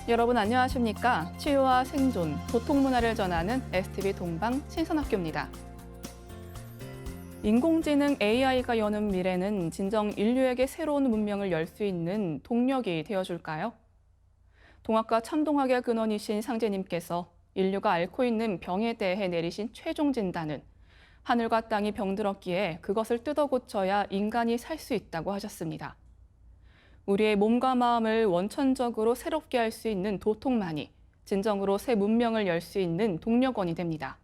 여러분 안녕하십니까? 치유와 생존, 보통 문화를 전하는 STV 동방 신선학교입니다. 인공지능 AI가 여는 미래는 진정 인류에게 새로운 문명을 열 수 있는 동력이 되어줄까요? 동학과 참동학의 근원이신 상제님께서 인류가 앓고 있는 병에 대해 내리신 최종 진단은 하늘과 땅이 병들었기에 그것을 뜯어 고쳐야 인간이 살 수 있다고 하셨습니다. 우리의 몸과 마음을 원천적으로 새롭게 할 수 있는 도통만이 진정으로 새 문명을 열 수 있는 동력원이 됩니다.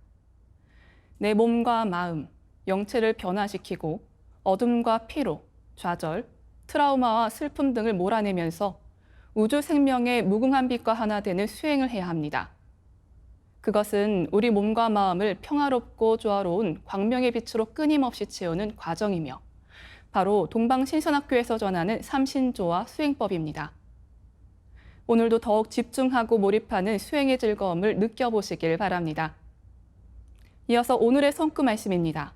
내 몸과 마음, 영체를 변화시키고 어둠과 피로, 좌절, 트라우마와 슬픔 등을 몰아내면서 우주 생명의 무궁한 빛과 하나 되는 수행을 해야 합니다. 그것은 우리 몸과 마음을 평화롭고 조화로운 광명의 빛으로 끊임없이 채우는 과정이며 바로 동방신선학교에서 전하는 삼신조화 수행법입니다. 오늘도 더욱 집중하고 몰입하는 수행의 즐거움을 느껴보시길 바랍니다. 이어서 오늘의 성구 말씀입니다.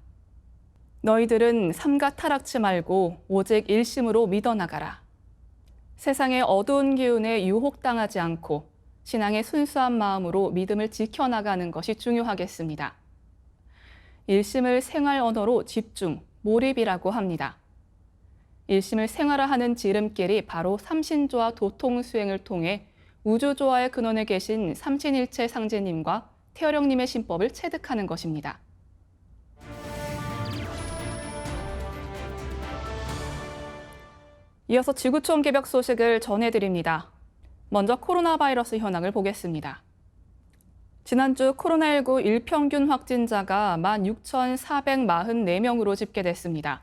너희들은 삼가 타락치 말고 오직 일심으로 믿어나가라. 세상의 어두운 기운에 유혹당하지 않고 신앙의 순수한 마음으로 믿음을 지켜나가는 것이 중요하겠습니다. 일심을 생활 언어로 집중, 몰입이라고 합니다. 일심을 생활화하는 지름길이 바로 삼신조화 도통수행을 통해 우주조화의 근원에 계신 삼신일체 상제님과 태어령님의 신법을 체득하는 것입니다. 이어서 지구촌 개벽 소식을 전해드립니다. 먼저 코로나 바이러스 현황을 보겠습니다. 지난주 코로나19 일평균 확진자가 16,444명으로 집계됐습니다.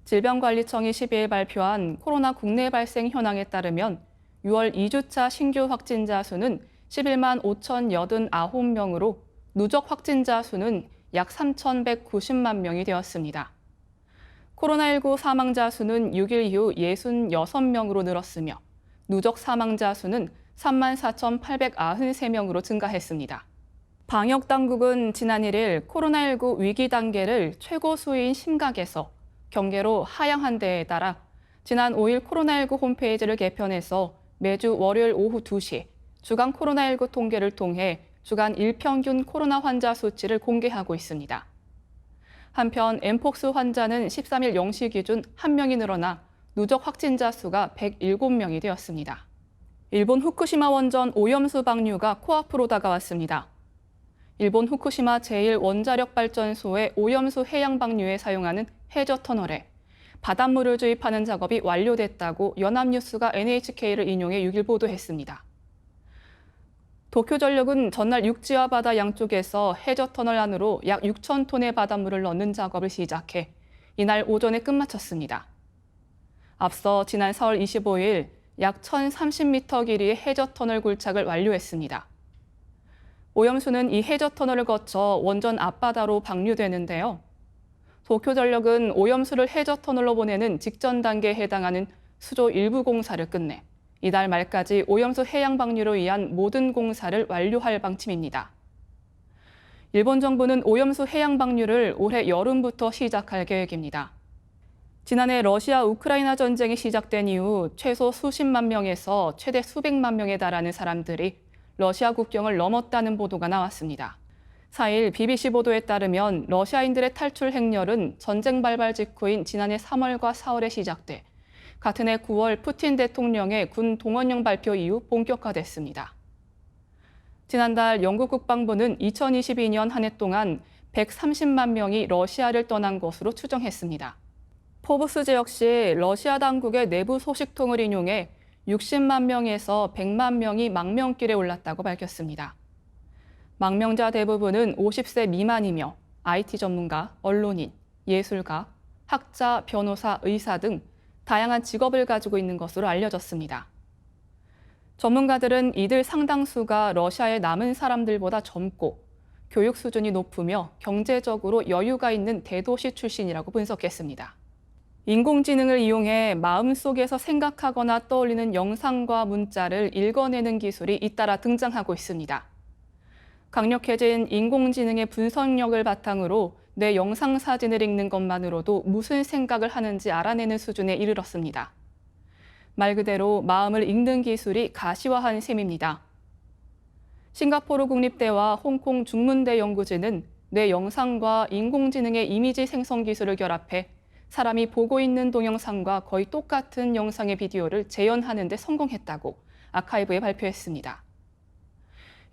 질병관리청이 12일 발표한 코로나 국내 발생 현황에 따르면 6월 2주차 신규 확진자 수는 11만 5,089명으로 누적 확진자 수는 약 3,190만 명이 되었습니다. 코로나19 사망자 수는 6일 이후 66명으로 늘었으며 누적 사망자 수는 3만 4,893명으로 증가했습니다. 방역당국은 지난 1일 코로나19 위기 단계를 최고 수위인 심각에서 경계로 하향한 데에 따라 지난 5일 코로나19 홈페이지를 개편해서 매주 월요일 오후 2시 주간 코로나19 통계를 통해 주간 일평균 코로나 환자 수치를 공개하고 있습니다. 한편 엠폭스 환자는 13일 0시 기준 1명이 늘어나 누적 확진자 수가 107명이 되었습니다. 일본 후쿠시마 원전 오염수 방류가 코앞으로 다가왔습니다. 일본 후쿠시마 제1원자력발전소의 오염수 해양 방류에 사용하는 해저 터널에 바닷물을 주입하는 작업이 완료됐다고 연합뉴스가 NHK를 인용해 6일 보도했습니다. 도쿄전력은 전날 육지와 바다 양쪽에서 해저 터널 안으로 약 6,000톤의 바닷물을 넣는 작업을 시작해 이날 오전에 끝마쳤습니다. 앞서 지난 4월 25일 약 1,030m 길이의 해저 터널 굴착을 완료했습니다. 오염수는 이 해저 터널을 거쳐 원전 앞바다로 방류되는데요. 도쿄전력은 오염수를 해저 터널로 보내는 직전 단계에 해당하는 수조 일부 공사를 끝내 이달 말까지 오염수 해양 방류로 위한 모든 공사를 완료할 방침입니다. 일본 정부는 오염수 해양 방류를 올해 여름부터 시작할 계획입니다. 지난해 러시아 우크라이나 전쟁이 시작된 이후 최소 수십만 명에서 최대 수백만 명에 달하는 사람들이 러시아 국경을 넘었다는 보도가 나왔습니다. 4일 BBC 보도에 따르면 러시아인들의 탈출 행렬은 전쟁 발발 직후인 지난해 3월과 4월에 시작돼 같은 해 9월 푸틴 대통령의 군 동원령 발표 이후 본격화됐습니다. 지난달 영국 국방부는 2022년 한 해 동안 130만 명이 러시아를 떠난 것으로 추정했습니다. 포브스제 역시 러시아 당국의 내부 소식통을 인용해 60만 명에서 100만 명이 망명길에 올랐다고 밝혔습니다. 망명자 대부분은 50세 미만이며 IT 전문가, 언론인, 예술가, 학자, 변호사, 의사 등 다양한 직업을 가지고 있는 것으로 알려졌습니다. 전문가들은 이들 상당수가 러시아에 남은 사람들보다 젊고 교육 수준이 높으며 경제적으로 여유가 있는 대도시 출신이라고 분석했습니다. 인공지능을 이용해 마음속에서 생각하거나 떠올리는 영상과 문자를 읽어내는 기술이 잇따라 등장하고 있습니다. 강력해진 인공지능의 분석력을 바탕으로 내 영상 사진을 읽는 것만으로도 무슨 생각을 하는지 알아내는 수준에 이르렀습니다. 말 그대로 마음을 읽는 기술이 가시화한 셈입니다. 싱가포르 국립대와 홍콩 중문대 연구진은 뇌 영상과 인공지능의 이미지 생성 기술을 결합해 사람이 보고 있는 동영상과 거의 똑같은 영상의 비디오를 재현하는 데 성공했다고 아카이브에 발표했습니다.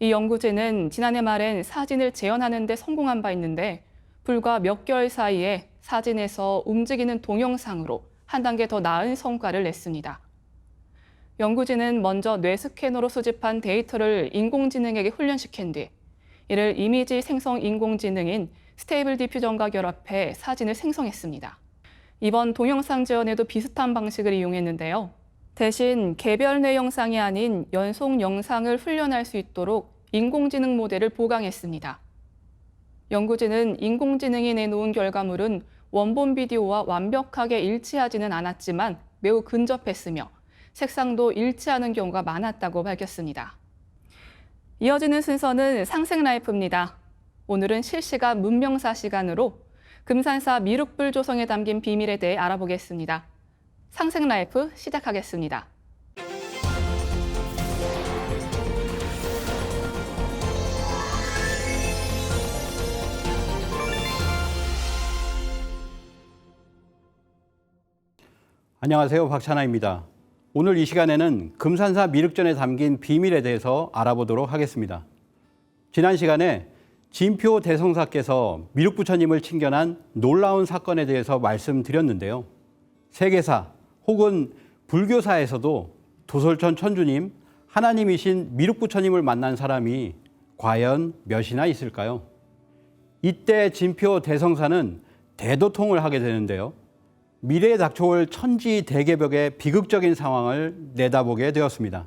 이 연구진은 지난해 말엔 사진을 재현하는 데 성공한 바 있는데 불과 몇 개월 사이에 사진에서 움직이는 동영상으로 한 단계 더 나은 성과를 냈습니다. 연구진은 먼저 뇌 스캐너로 수집한 데이터를 인공지능에게 훈련시킨 뒤 이를 이미지 생성 인공지능인 스테이블 디퓨전과 결합해 사진을 생성했습니다. 이번 동영상 재현에도 비슷한 방식을 이용했는데요. 대신 개별 뇌 영상이 아닌 연속 영상을 훈련할 수 있도록 인공지능 모델을 보강했습니다. 연구진은 인공지능이 내놓은 결과물은 원본 비디오와 완벽하게 일치하지는 않았지만 매우 근접했으며 색상도 일치하는 경우가 많았다고 밝혔습니다. 이어지는 순서는 상생라이프입니다. 오늘은 실시간 문명사 시간으로 금산사 미륵불 조성에 담긴 비밀에 대해 알아보겠습니다. 상생라이프 시작하겠습니다. 안녕하세요. 박찬하입니다. 오늘 이 시간에는 금산사 미륵전에 담긴 비밀에 대해서 알아보도록 하겠습니다. 지난 시간에 진표 대성사께서 미륵부처님을 친견한 놀라운 사건에 대해서 말씀드렸는데요. 세계사 혹은 불교사에서도 도솔천 천주님, 하나님이신 미륵부처님을 만난 사람이 과연 몇이나 있을까요? 이때 진표 대성사는 대도통을 하게 되는데요. 미래에 닥쳐올 천지 대개벽의 비극적인 상황을 내다보게 되었습니다.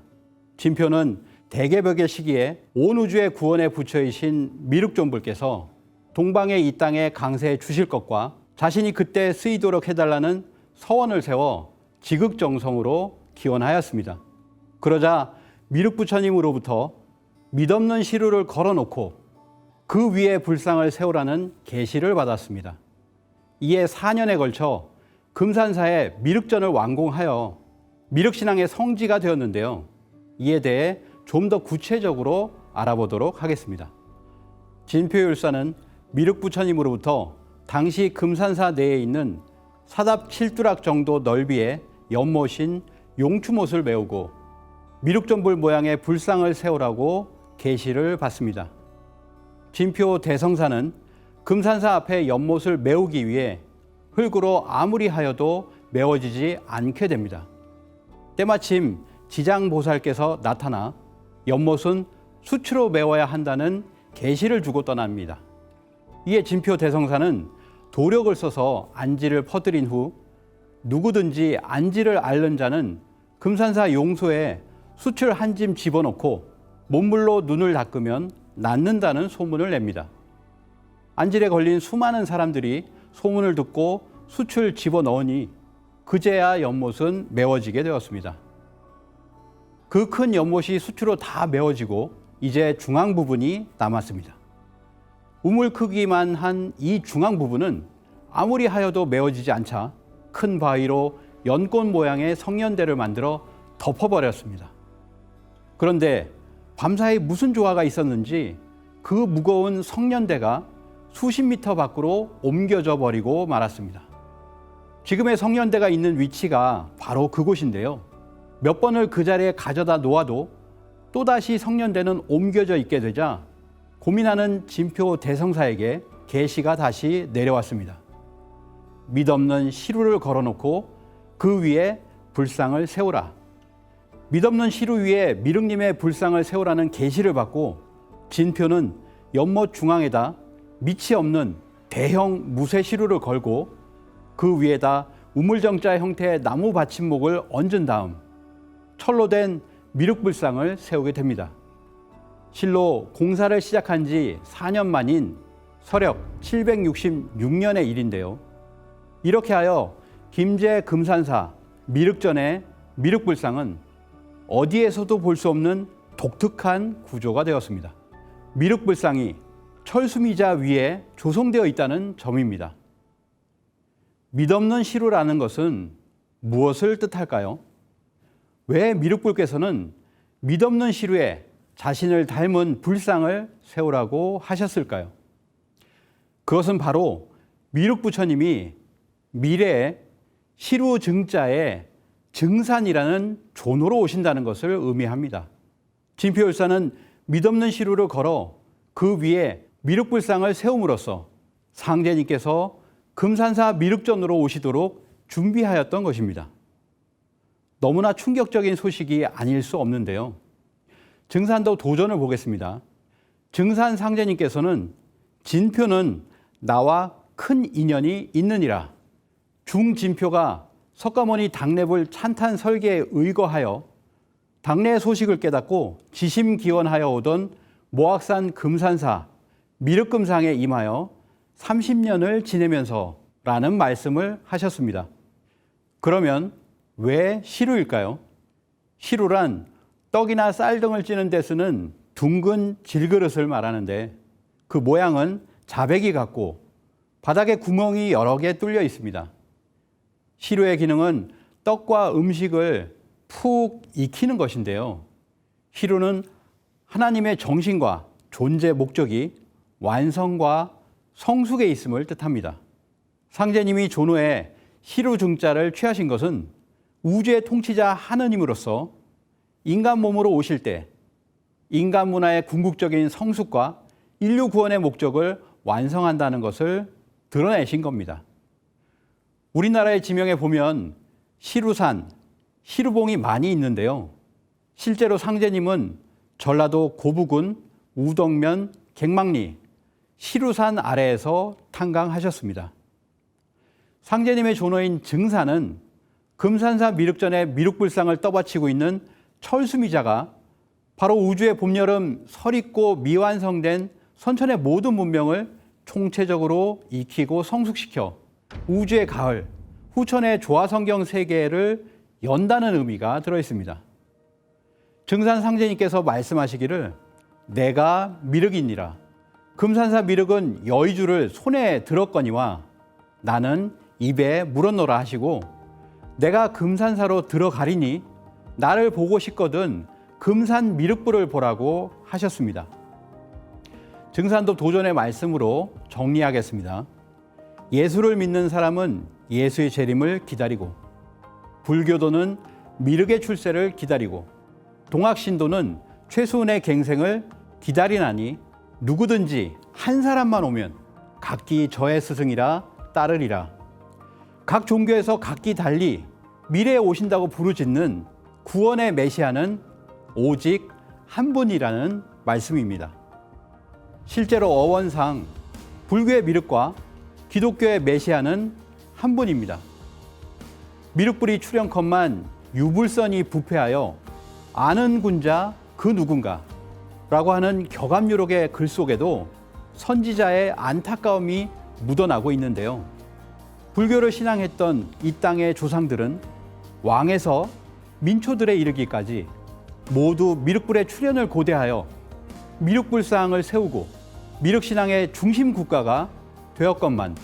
진표는 대개벽의 시기에 온 우주의 구원의 부처이신 미륵존불께서 동방의 이 땅에 강세해 주실 것과 자신이 그때 쓰이도록 해달라는 서원을 세워 지극정성으로 기원하였습니다. 그러자 미륵부처님으로부터 믿없는 시루를 걸어놓고 그 위에 불상을 세우라는 계시를 받았습니다. 이에 4년에 걸쳐 금산사의 미륵전을 완공하여 미륵신앙의 성지가 되었는데요. 이에 대해 좀 더 구체적으로 알아보도록 하겠습니다. 진표율사는 미륵부처님으로부터 당시 금산사 내에 있는 사답 7두락 정도 넓이의 연못인 용추못을 메우고 미륵존불 모양의 불상을 세우라고 계시를 받습니다. 진표 대성사는 금산사 앞에 연못을 메우기 위해 흙으로 아무리 하여도 메워지지 않게 됩니다. 때마침 지장보살께서 나타나 연못은 수치로 메워야 한다는 계시를 주고 떠납니다. 이에 진표 대성사는 도력을 써서 안지를 퍼뜨린 후 누구든지 안지를 앓는 자는 금산사 용소에 수출 한 짐 집어넣고 몸물로 눈을 닦으면 낫는다는 소문을 냅니다. 안질에 걸린 수많은 사람들이 소문을 듣고 수출 집어넣으니 그제야 연못은 메워지게 되었습니다. 그 큰 연못이 수추로 다 메워지고 이제 중앙 부분이 남았습니다. 우물 크기만 한 이 중앙 부분은 아무리 하여도 메워지지 않자 큰 바위로 연꽃 모양의 성년대를 만들어 덮어버렸습니다. 그런데 밤사이 무슨 조화가 있었는지 그 무거운 성년대가 수십 미터 밖으로 옮겨져 버리고 말았습니다. 지금의 성년대가 있는 위치가 바로 그곳인데요. 몇 번을 그 자리에 가져다 놓아도 또다시 성년대는 옮겨져 있게 되자 고민하는 진표 대성사에게 계시가 다시 내려왔습니다. 믿없는 시루를 걸어놓고 그 위에 불상을 세우라. 믿없는 시루 위에 미륵님의 불상을 세우라는 계시를 받고 진표는 연못 중앙에다 밑이 없는 대형 무쇠 시루를 걸고 그 위에다 우물정자 형태의 나무 받침목을 얹은 다음 철로 된 미륵불상을 세우게 됩니다. 실로 공사를 시작한 지 4년 만인 서력 766년의 일인데요. 이렇게 하여 김제 금산사 미륵전의 미륵불상은 어디에서도 볼 수 없는 독특한 구조가 되었습니다. 미륵불상이 철수미자 위에 조성되어 있다는 점입니다. 믿없는 시루라는 것은 무엇을 뜻할까요? 왜 미륵불께서는 믿없는 시루에 자신을 닮은 불상을 세우라고 하셨을까요? 그것은 바로 미륵부처님이 미래에 시루 증자의 증산이라는 존으로 오신다는 것을 의미합니다. 진표율사는 믿없는 시루를 걸어 그 위에 미륵불상을 세움으로써 상제님께서 금산사 미륵전으로 오시도록 준비하였던 것입니다. 너무나 충격적인 소식이 아닐 수 없는데요. 증산도 도전을 보겠습니다. 증산 상제님께서는 진표는 나와 큰 인연이 있느니라. 중진표가 석가모니 당례불 찬탄 설계에 의거하여 당례의 소식을 깨닫고 지심기원하여 오던 모악산 금산사 미륵금상에 임하여 30년을 지내면서라는 말씀을 하셨습니다. 그러면 왜 시루일까요? 시루란 떡이나 쌀 등을 찌는 데 쓰는 둥근 질그릇을 말하는데 그 모양은 자배기 같고 바닥에 구멍이 여러 개 뚫려 있습니다. 시루의 기능은 떡과 음식을 푹 익히는 것인데요. 시루는 하나님의 정신과 존재 목적이 완성과 성숙에 있음을 뜻합니다. 상제님이 존후에 시루 중자를 취하신 것은 우주의 통치자 하느님으로서 인간 몸으로 오실 때 인간 문화의 궁극적인 성숙과 인류 구원의 목적을 완성한다는 것을 드러내신 겁니다. 우리나라의 지명에 보면 시루산, 시루봉이 많이 있는데요. 실제로 상제님은 전라도 고부군 우덕면 갱망리 시루산 아래에서 탄강하셨습니다. 상제님의 존호인 증산은 금산사 미륵전에 미륵불상을 떠받치고 있는 철수미자가 바로 우주의 봄, 여름, 설익고 미완성된 선천의 모든 문명을 총체적으로 익히고 성숙시켜 우주의 가을, 후천의 조화성경 세계를 연다는 의미가 들어있습니다. 증산 상제님께서 말씀하시기를 내가 미륵이니라. 금산사 미륵은 여의주를 손에 들었거니와 나는 입에 물었노라 하시고 내가 금산사로 들어가리니 나를 보고 싶거든 금산 미륵불을 보라고 하셨습니다. 증산도 도전의 말씀으로 정리하겠습니다. 예수를 믿는 사람은 예수의 재림을 기다리고 불교도는 미륵의 출세를 기다리고 동학신도는 최수은의 갱생을 기다리나니 누구든지 한 사람만 오면 각기 저의 스승이라 따르리라. 각 종교에서 각기 달리 미래에 오신다고 부르짖는 구원의 메시아는 오직 한 분이라는 말씀입니다. 실제로 어원상 불교의 미륵과 기독교의 메시아는 한 분입니다. 미륵불이 출현컨만 유불선이 부패하여 아는 군자 그 누군가 라고 하는 격암유록의 글 속에도 선지자의 안타까움이 묻어나고 있는데요. 불교를 신앙했던 이 땅의 조상들은 왕에서 민초들에 이르기까지 모두 미륵불의 출현을 고대하여 미륵불상을 세우고 미륵신앙의 중심 국가가 되었건만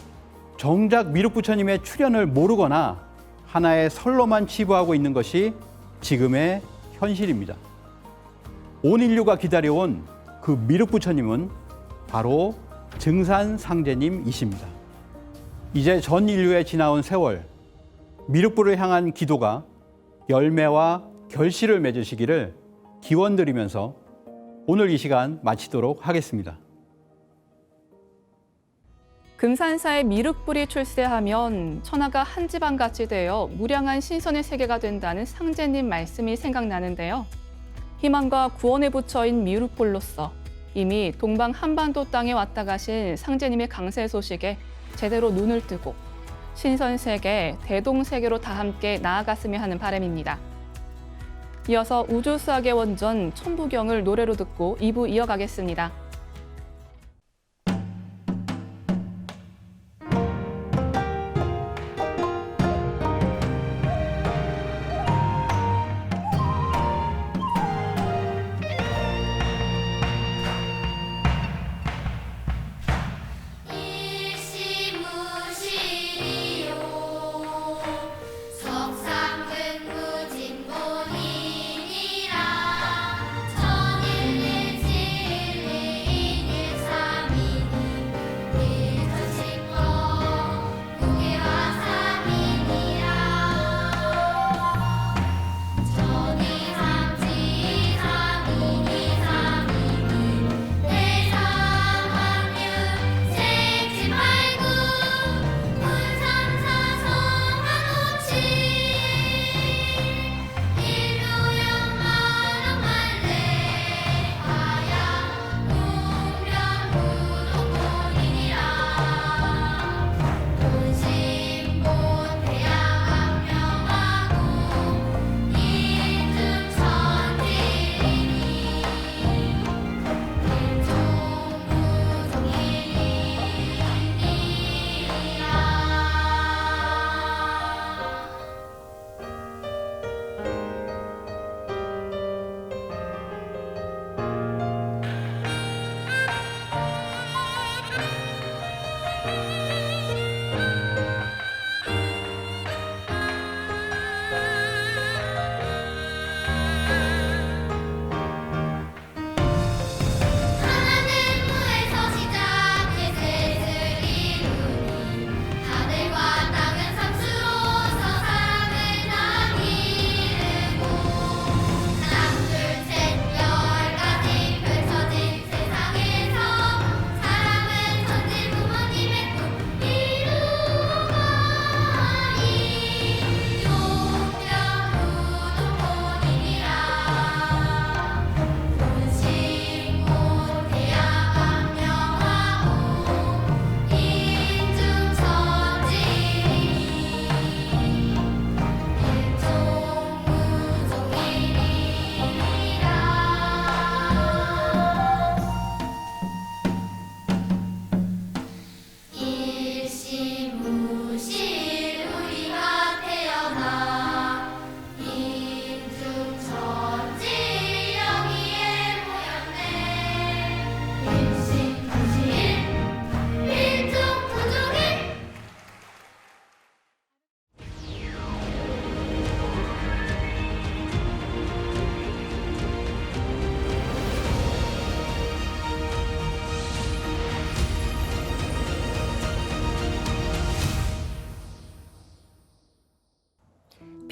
정작 미륵부처님의 출현을 모르거나 하나의 설로만 치부하고 있는 것이 지금의 현실입니다. 온 인류가 기다려온 그 미륵부처님은 바로 증산상제님이십니다. 이제 전 인류에 지나온 세월, 미륵불을 향한 기도가 열매와 결실을 맺으시기를 기원드리면서 오늘 이 시간 마치도록 하겠습니다. 금산사의 미륵불이 출세하면 천하가 한 집안같이 되어 무량한 신선의 세계가 된다는 상제님 말씀이 생각나는데요. 희망과 구원의 부처인 미륵불로서 이미 동방 한반도 땅에 왔다 가신 상제님의 강세 소식에 제대로 눈을 뜨고 신선세계, 대동세계로 다 함께 나아갔으면 하는 바람입니다. 이어서 우주수학의 원전 천부경을 노래로 듣고 2부 이어가겠습니다. 일시무실이요 석상근무진본이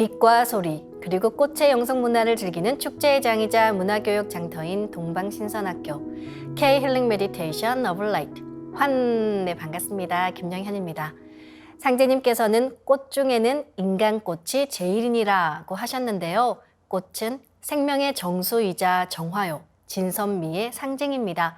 빛과 소리, 그리고 꽃의 영성 문화를 즐기는 축제의 장이자 문화교육 장터인 동방신선학교 K-힐링 메디테이션 of 라이트 환, 반갑습니다. 김영현입니다. 상제님께서는 꽃 중에는 인간꽃이 제일이니라고 하셨는데요. 꽃은 생명의 정수이자 정화요, 진선미의 상징입니다.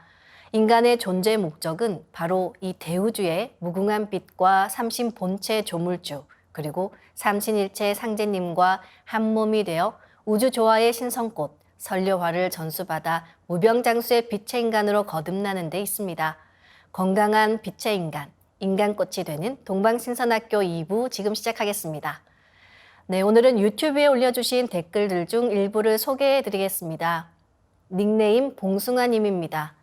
인간의 존재 목적은 바로 이 대우주의 무궁한 빛과 삼신 본체 조물주, 그리고 삼신일체 상제님과 한 몸이 되어 우주 조화의 신성꽃, 설려화를 전수받아 무병장수의 빛의 인간으로 거듭나는 데 있습니다. 건강한 빛의 인간, 인간꽃이 되는 동방신선학교 2부 지금 시작하겠습니다. 네, 오늘은 유튜브에 올려주신 댓글들 중 일부를 소개해드리겠습니다. 닉네임 봉숭아님입니다.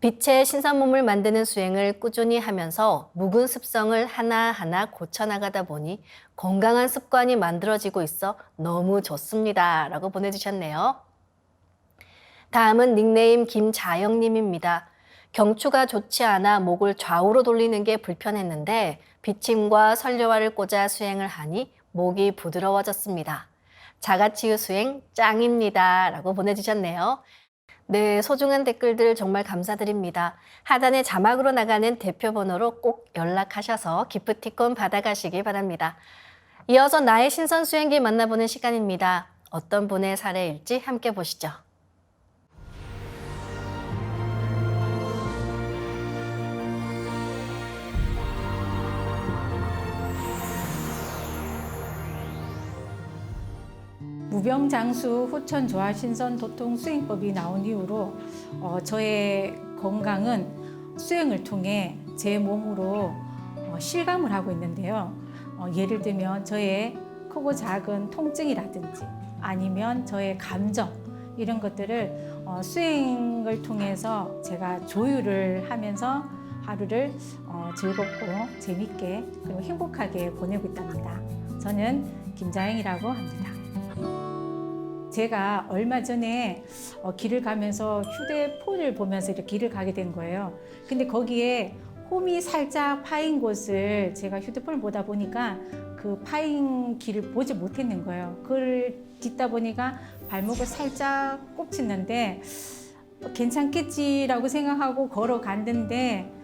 빛의 신선몸을 만드는 수행을 꾸준히 하면서 묵은 습성을 하나하나 고쳐나가다 보니 건강한 습관이 만들어지고 있어 너무 좋습니다. 라고 보내주셨네요. 다음은 닉네임 김자영님입니다. 경추가 좋지 않아 목을 좌우로 돌리는 게 불편했는데 비침과 설려화를 꽂아 수행을 하니 목이 부드러워졌습니다. 자가치유 수행 짱입니다. 라고 보내주셨네요. 네, 소중한 댓글들 정말 감사드립니다. 하단에 자막으로 나가는 대표 번호로 꼭 연락하셔서 기프티콘 받아가시기 바랍니다. 이어서 나의 신선 수행기 만나보는 시간입니다. 어떤 분의 사례일지 함께 보시죠. 무병장수 후천 조화 신선 도통 수행법이 나온 이후로 저의 건강은 수행을 통해 제 몸으로 실감을 하고 있는데요. 예를 들면 저의 크고 작은 통증이라든지 아니면 저의 감정 이런 것들을 수행을 통해서 제가 조율을 하면서 하루를 즐겁고 재밌게 그리고 행복하게 보내고 있답니다. 저는 김자영이라고 합니다. 제가 얼마 전에 길을 가면서 휴대폰을 보면서 이렇게 길을 가게 된 거예요. 근데 거기에 홈이 살짝 파인 곳을 제가 휴대폰을 보다 보니까 그 파인 길을 보지 못했는 거예요. 그걸 딛다 보니까 발목을 살짝 꼽치는데 괜찮겠지라고 생각하고 걸어갔는데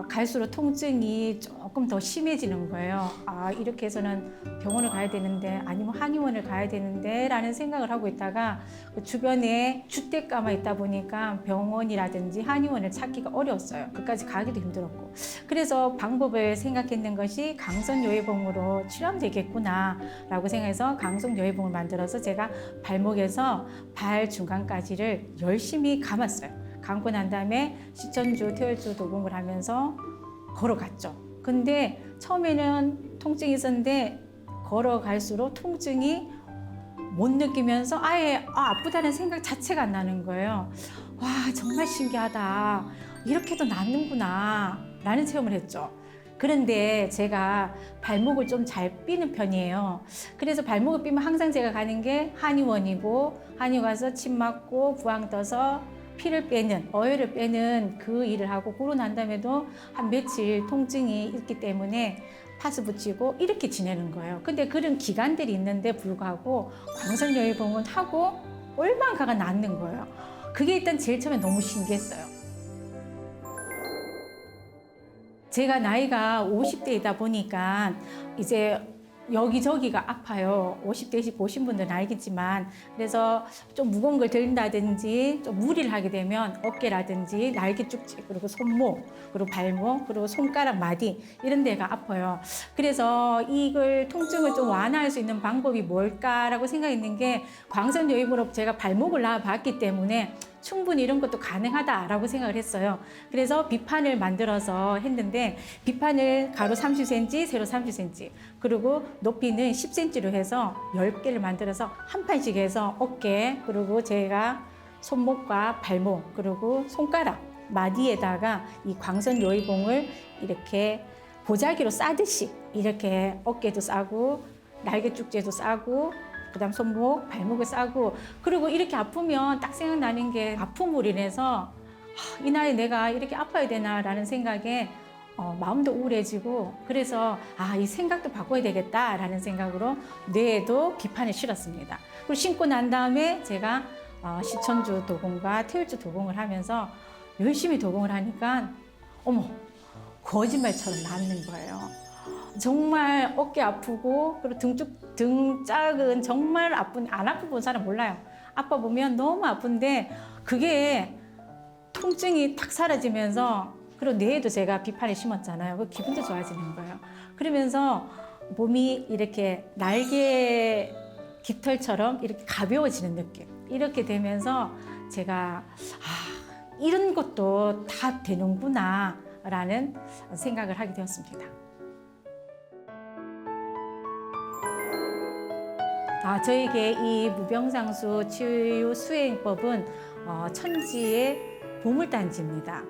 갈수록 통증이 조금 더 심해지는 거예요. 이렇게 해서는 병원을 가야 되는데 아니면 한의원을 가야 되는데 라는 생각을 하고 있다가 그 주변에 주택가만 있다 보니까 병원이라든지 한의원을 찾기가 어려웠어요. 그까지 가기도 힘들었고. 그래서 방법을 생각했는 것이 강선요해봉으로 치료하면 되겠구나 라고 생각해서 강선요해봉을 만들어서 제가 발목에서 발 중간까지를 열심히 감았어요. 감고 난 다음에 시천주, 퇴혈주 도봉을 하면서 걸어갔죠. 근데 처음에는 통증이 있었는데 걸어갈수록 통증이 못 느끼면서 아예 아프다는 생각 자체가 안 나는 거예요. 와, 정말 신기하다. 이렇게도 낫는구나 라는 체험을 했죠. 그런데 제가 발목을 좀 잘 삐는 편이에요. 그래서 발목을 삐면 항상 제가 가는 게 한의원이고 한의원 가서 침 맞고 부항 떠서 피를 빼는, 어혈을 빼는 그 일을 하고 그러고 난 다음에도 한 며칠 통증이 있기 때문에 파스 붙이고 이렇게 지내는 거예요. 근데 그런 기간들이 있는데 불구하고 광선요해봉은 하고 얼마가가 낫는 거예요. 그게 일단 제일 처음에 너무 신기했어요. 제가 나이가 50대이다 보니까 이제 여기저기가 아파요. 50대씩 보신 분들은 알겠지만 그래서 좀 무거운 걸 들다든지 좀 무리를 하게 되면 어깨라든지 날개 쭉지 그리고 손목 그리고 발목 그리고 손가락 마디 이런 데가 아파요. 그래서 이걸 통증을 좀 완화할 수 있는 방법이 뭘까라고 생각했는 게 광선요입으로 제가 발목을 놔봤기 때문에 충분히 이런 것도 가능하다라고 생각을 했어요. 그래서 비판을 만들어서 했는데 비판을 가로 30cm, 세로 30cm 그리고 높이는 10cm로 해서 10개를 만들어서 한 판씩 해서 어깨 그리고 제가 손목과 발목 그리고 손가락 마디에다가 이 광선 요이봉을 이렇게 보자기로 싸듯이 이렇게 어깨도 싸고 날개 축제도 싸고 그다음 손목, 발목을 싸고 그리고 이렇게 아프면 딱 생각나는 게 아픔으로 인해서 이 나이에 내가 이렇게 아파야 되나라는 생각에 마음도 우울해지고 그래서 이 생각도 바꿔야 되겠다라는 생각으로 뇌에도 비판을 실었습니다. 그리고 신고 난 다음에 제가 시천주 도공과 태울주 도공을 하면서 열심히 도공을 하니까 어머 거짓말처럼 낫는 거예요. 정말 어깨 아프고 그리고 등 짝은 정말 안 아프 본 사람 몰라요. 아파 보면 너무 아픈데 그게 통증이 탁 사라지면서 그리고 뇌에도 제가 비판을 심었잖아요. 그 기분도 좋아지는 거예요. 그러면서 몸이 이렇게 날개 깃털처럼 이렇게 가벼워지는 느낌. 이렇게 되면서 제가 이런 것도 다 되는구나 라는 생각을 하게 되었습니다. 저에게 이 무병장수 치유 수행법은 천지의 보물단지입니다.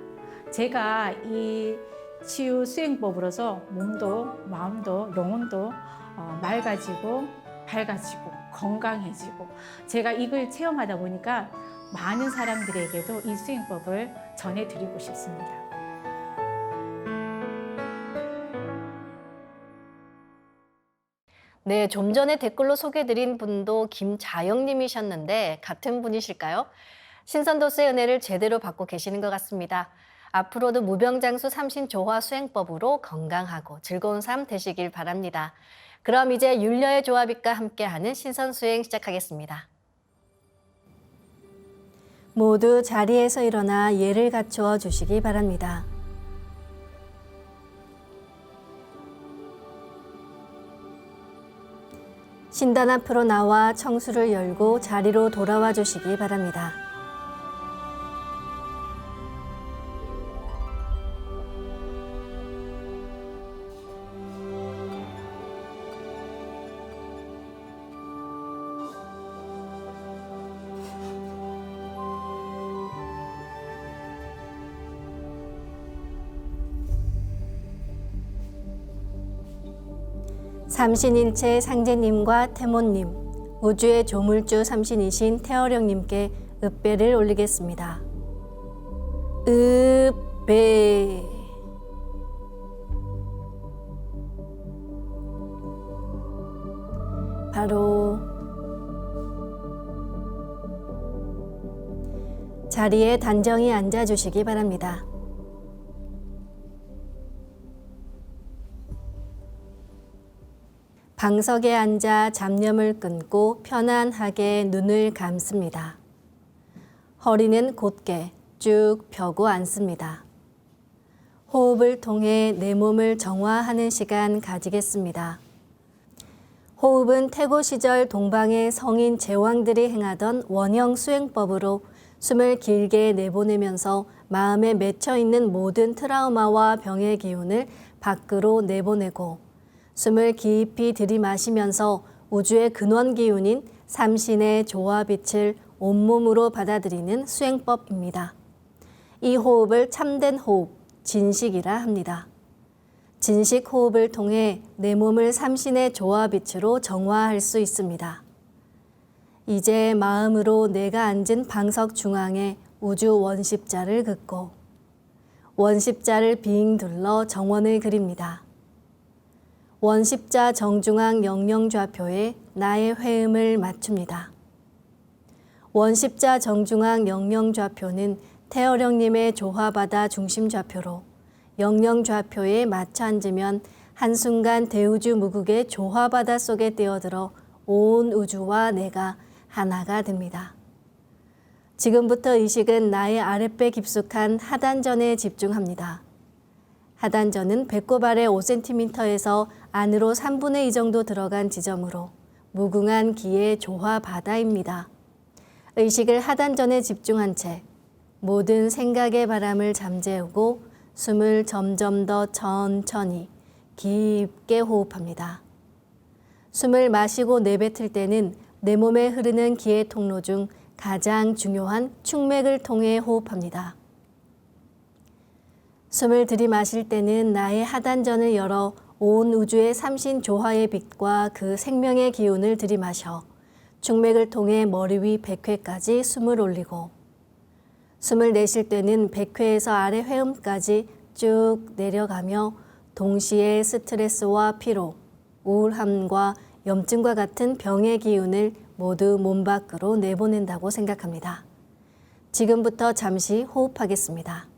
제가 이 치유 수행법으로서 몸도 마음도 영혼도 맑아지고 밝아지고 건강해지고 제가 이걸 체험하다 보니까 많은 사람들에게도 이 수행법을 전해드리고 싶습니다. 네, 좀 전에 댓글로 소개드린 분도 김자영 님이셨는데 같은 분이실까요? 신선도수의 은혜를 제대로 받고 계시는 것 같습니다. 앞으로도 무병장수 삼신조화 수행법으로 건강하고 즐거운 삶 되시길 바랍니다. 그럼 이제 율려의 조화빛과 함께하는 신선수행 시작하겠습니다. 모두 자리에서 일어나 예를 갖추어 주시기 바랍니다. 신단 앞으로 나와 청수를 열고 자리로 돌아와 주시기 바랍니다. 삼신일체 상제님과 태모님, 우주의 조물주 삼신이신 태어령님께 읍배를 올리겠습니다. 읍배. 바로 자리에 단정히 앉아주시기 바랍니다. 방석에 앉아 잡념을 끊고 편안하게 눈을 감습니다. 허리는 곧게 쭉 펴고 앉습니다. 호흡을 통해 내 몸을 정화하는 시간 가지겠습니다. 호흡은 태고 시절 동방의 성인 제왕들이 행하던 원형 수행법으로 숨을 길게 내보내면서 마음에 맺혀 있는 모든 트라우마와 병의 기운을 밖으로 내보내고 숨을 깊이 들이마시면서 우주의 근원 기운인 삼신의 조화빛을 온몸으로 받아들이는 수행법입니다. 이 호흡을 참된 호흡, 진식이라 합니다. 진식 호흡을 통해 내 몸을 삼신의 조화빛으로 정화할 수 있습니다. 이제 마음으로 내가 앉은 방석 중앙에 우주 원십자를 긋고 원십자를 빙 둘러 정원을 그립니다. 원십자 정중앙 영영좌표에 나의 회음을 맞춥니다. 원십자 정중앙 영영좌표는 태어령님의 조화바다 중심좌표로 영영좌표에 맞춰 앉으면 한순간 대우주 무국의 조화바다 속에 뛰어들어 온 우주와 내가 하나가 됩니다. 지금부터 의식은 나의 아랫배 깊숙한 하단전에 집중합니다. 하단전은 배꼽 아래 5cm에서 안으로 3분의 2 정도 들어간 지점으로 무궁한 기의 조화 바다입니다. 의식을 하단전에 집중한 채 모든 생각의 바람을 잠재우고 숨을 점점 더 천천히 깊게 호흡합니다. 숨을 마시고 내뱉을 때는 내 몸에 흐르는 기의 통로 중 가장 중요한 축맥을 통해 호흡합니다. 숨을 들이마실 때는 나의 하단전을 열어 온 우주의 삼신 조화의 빛과 그 생명의 기운을 들이마셔 축맥을 통해 머리 위 백회까지 숨을 올리고 숨을 내쉴 때는 백회에서 아래 회음까지 쭉 내려가며 동시에 스트레스와 피로, 우울함과 염증과 같은 병의 기운을 모두 몸 밖으로 내보낸다고 생각합니다. 지금부터 잠시 호흡하겠습니다.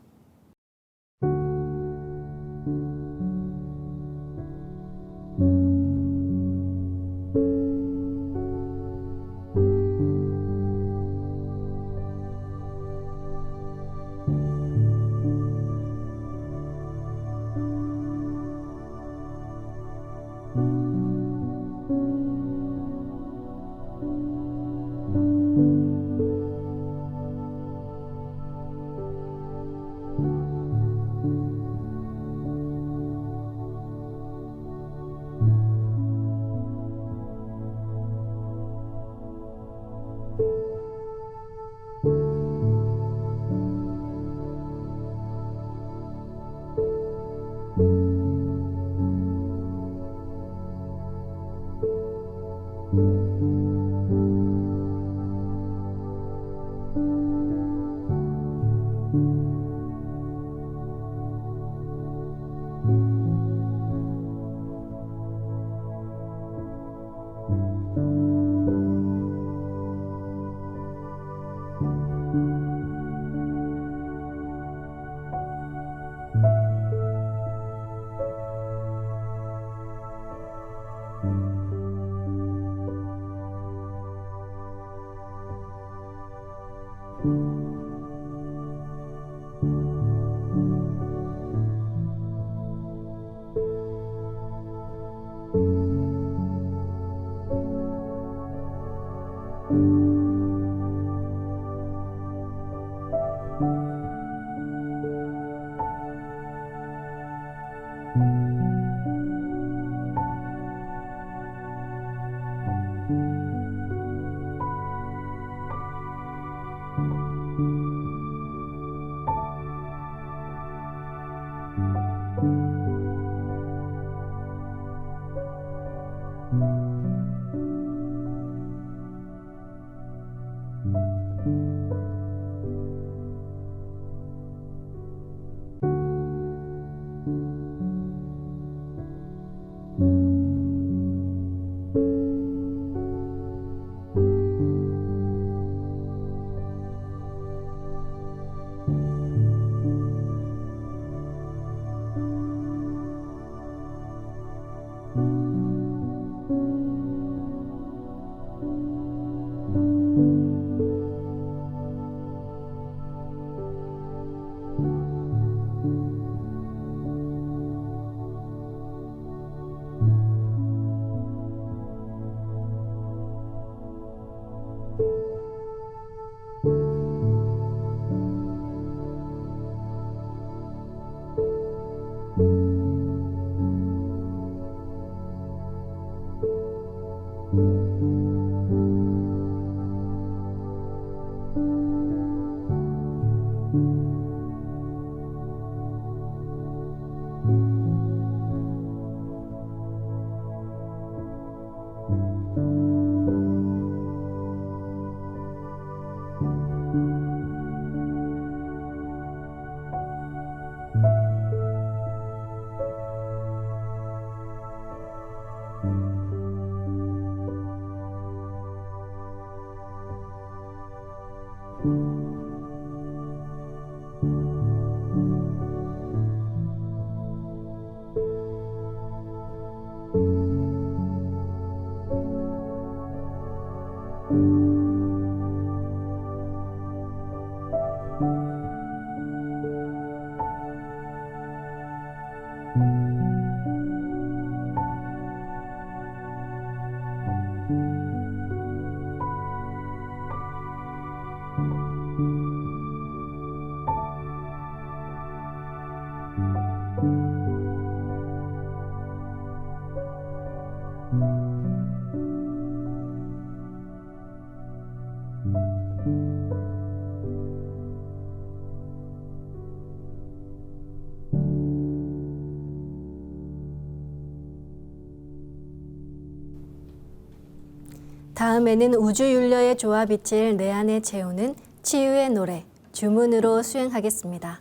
다음에는 우주윤려의 조화빛을 내 안에 채우는 치유의 노래, 주문으로 수행하겠습니다.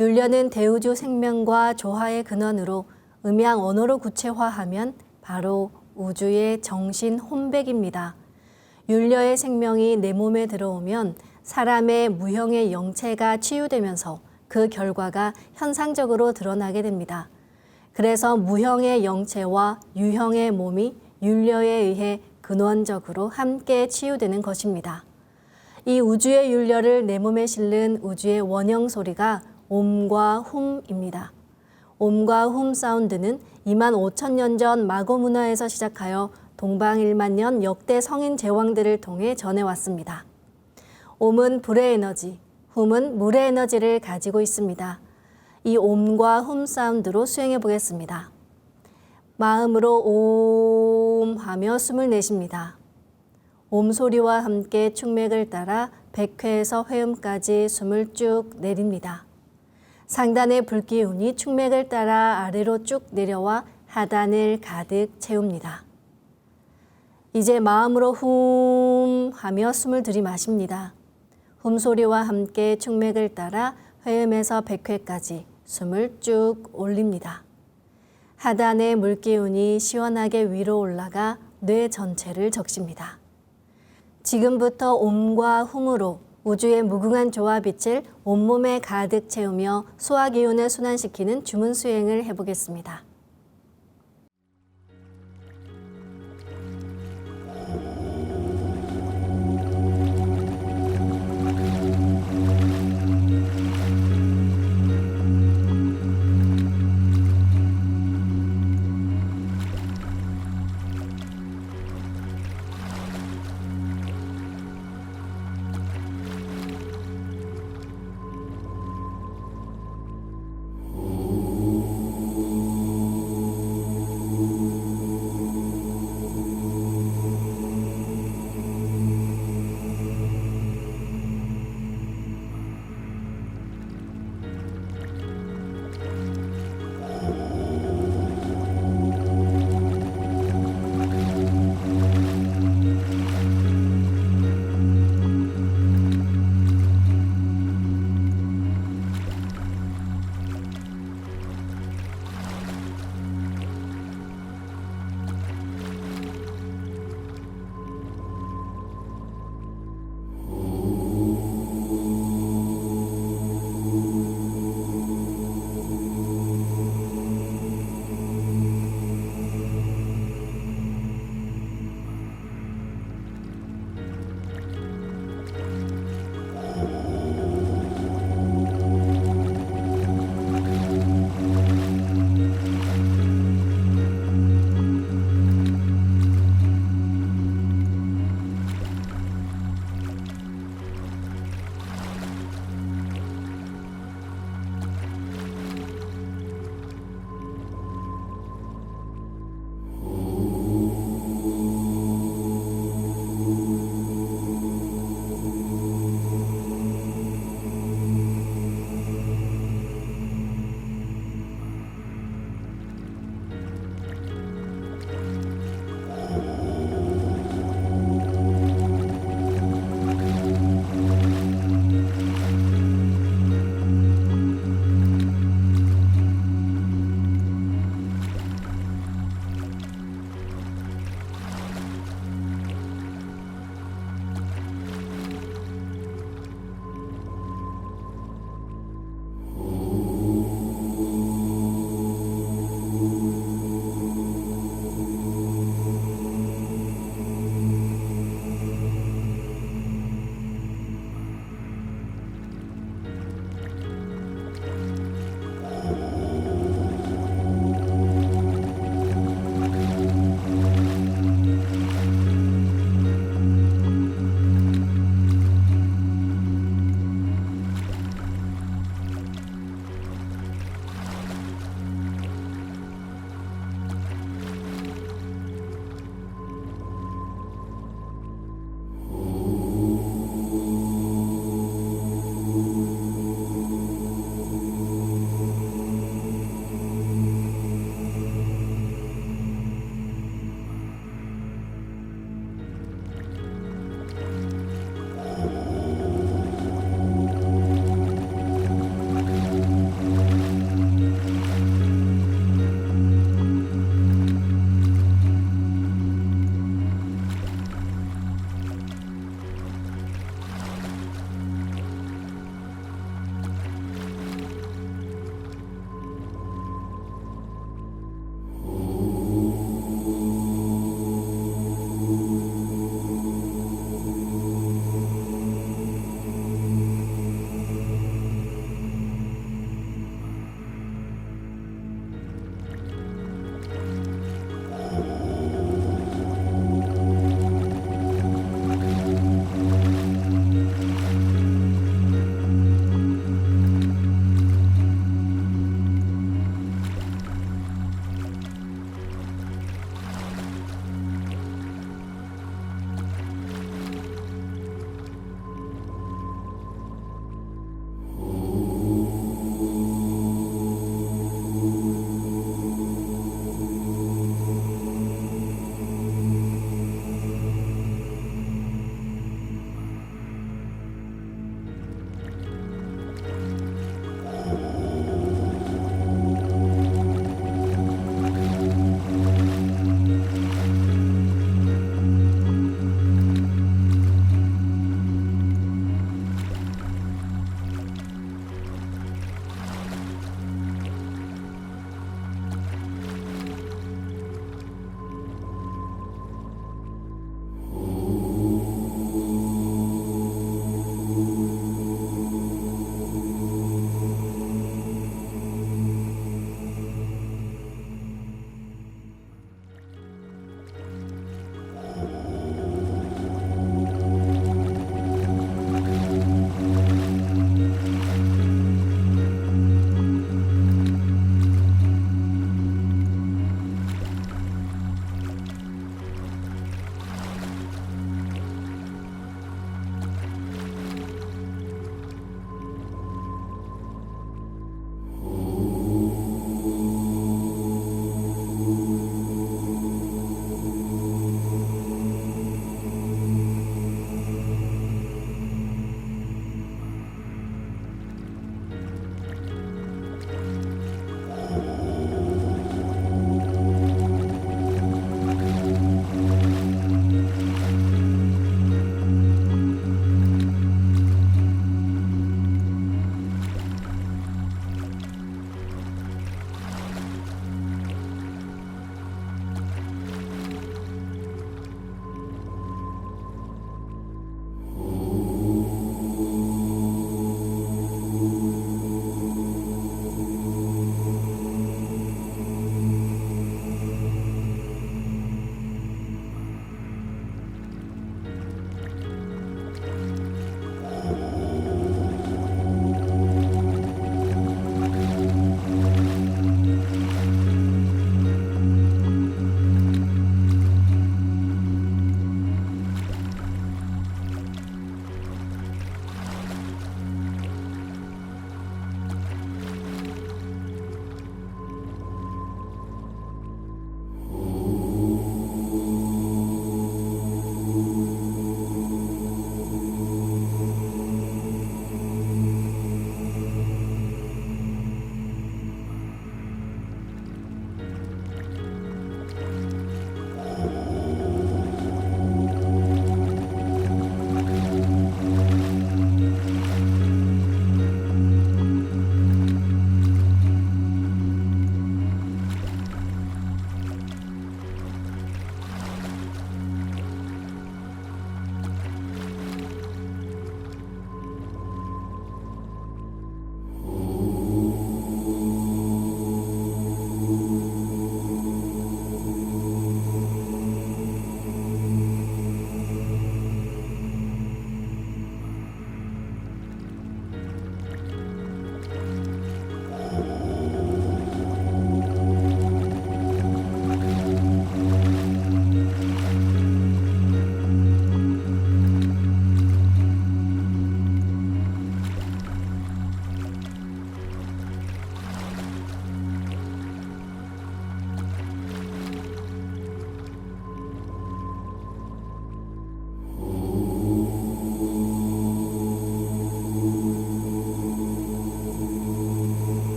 율려는 대우주 생명과 조화의 근원으로 음양 언어로 구체화하면 바로 우주의 정신 혼백입니다. 율려의 생명이 내 몸에 들어오면 사람의 무형의 영체가 치유되면서 그 결과가 현상적으로 드러나게 됩니다. 그래서 무형의 영체와 유형의 몸이 율려에 의해 근원적으로 함께 치유되는 것입니다. 이 우주의 율려를 내 몸에 실는 우주의 원형 소리가 옴과 훔입니다. 옴과 훔 사운드는 25,000년 전 마고 문화에서 시작하여 동방 1만 년 역대 성인 제왕들을 통해 전해왔습니다. 옴은 불의 에너지, 훔은 물의 에너지를 가지고 있습니다. 이 옴과 훔 사운드로 수행해 보겠습니다. 마음으로 옴 하며 숨을 내쉽니다. 옴 소리와 함께 충맥을 따라 백회에서 회음까지 숨을 쭉 내립니다. 상단의 불기운이 충맥을 따라 아래로 쭉 내려와 하단을 가득 채웁니다. 이제 마음으로 훔 하며 숨을 들이마십니다. 훔 소리와 함께 충맥을 따라 회음에서 백회까지 숨을 쭉 올립니다. 하단의 물기운이 시원하게 위로 올라가 뇌 전체를 적십니다. 지금부터 옴과 훔으로 우주의 무궁한 조화빛을 온몸에 가득 채우며 소화기운을 순환시키는 주문 수행을 해보겠습니다.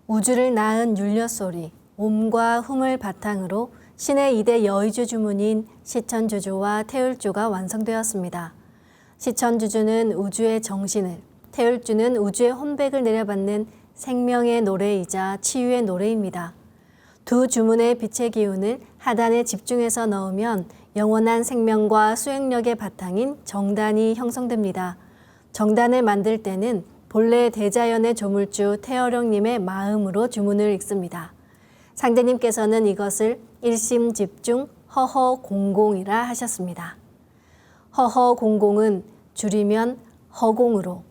우주를 낳은 율려소리, 옴과 훔을 바탕으로 신의 2대 여의주 주문인 시천주조와 태울주가 완성되었습니다. 시천주조는 우주의 정신을, 태울주는 우주의 혼백을 내려받는 생명의 노래이자 치유의 노래입니다. 두 주문의 빛의 기운을 하단에 집중해서 넣으면 영원한 생명과 수행력의 바탕인 정단이 형성됩니다. 정단을 만들 때는 본래 대자연의 조물주 태어령님의 마음으로 주문을 읽습니다. 상제님께서는 이것을 일심집중 허허공공이라 하셨습니다. 허허공공은 줄이면 허공으로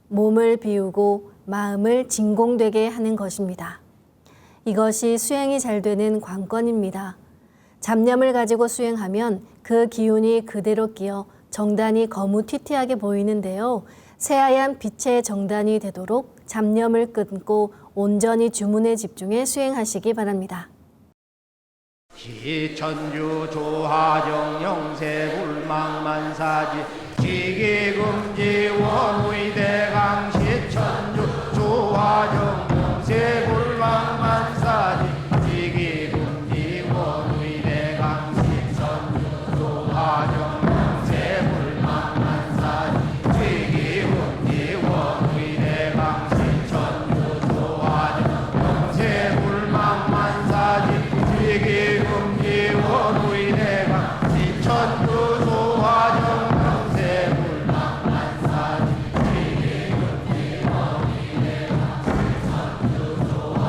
몸을 비우고 마음을 진공되게 하는 것입니다. 이것이 수행이 잘 되는 관건입니다. 잡념을 가지고 수행하면 그 기운이 그대로 끼어 정단이 거무튀튀하게 보이는데요. 새하얀 빛의 정단이 되도록 잡념을 끊고 온전히 주문에 집중해 수행하시기 바랍니다. 시천주 조하정 영세불망만사지 지기금지 원의대강 시천주 조하정 영세불망만사지 지기금지 원의대강 시천주 조하정 영세불망만사지 지기금지 원의대강 시천주 조하정 영세불망만사지 지기금지 원의대강 시천주 조하정 영세불망만사지 지기금지 원의대강 시천주 조하정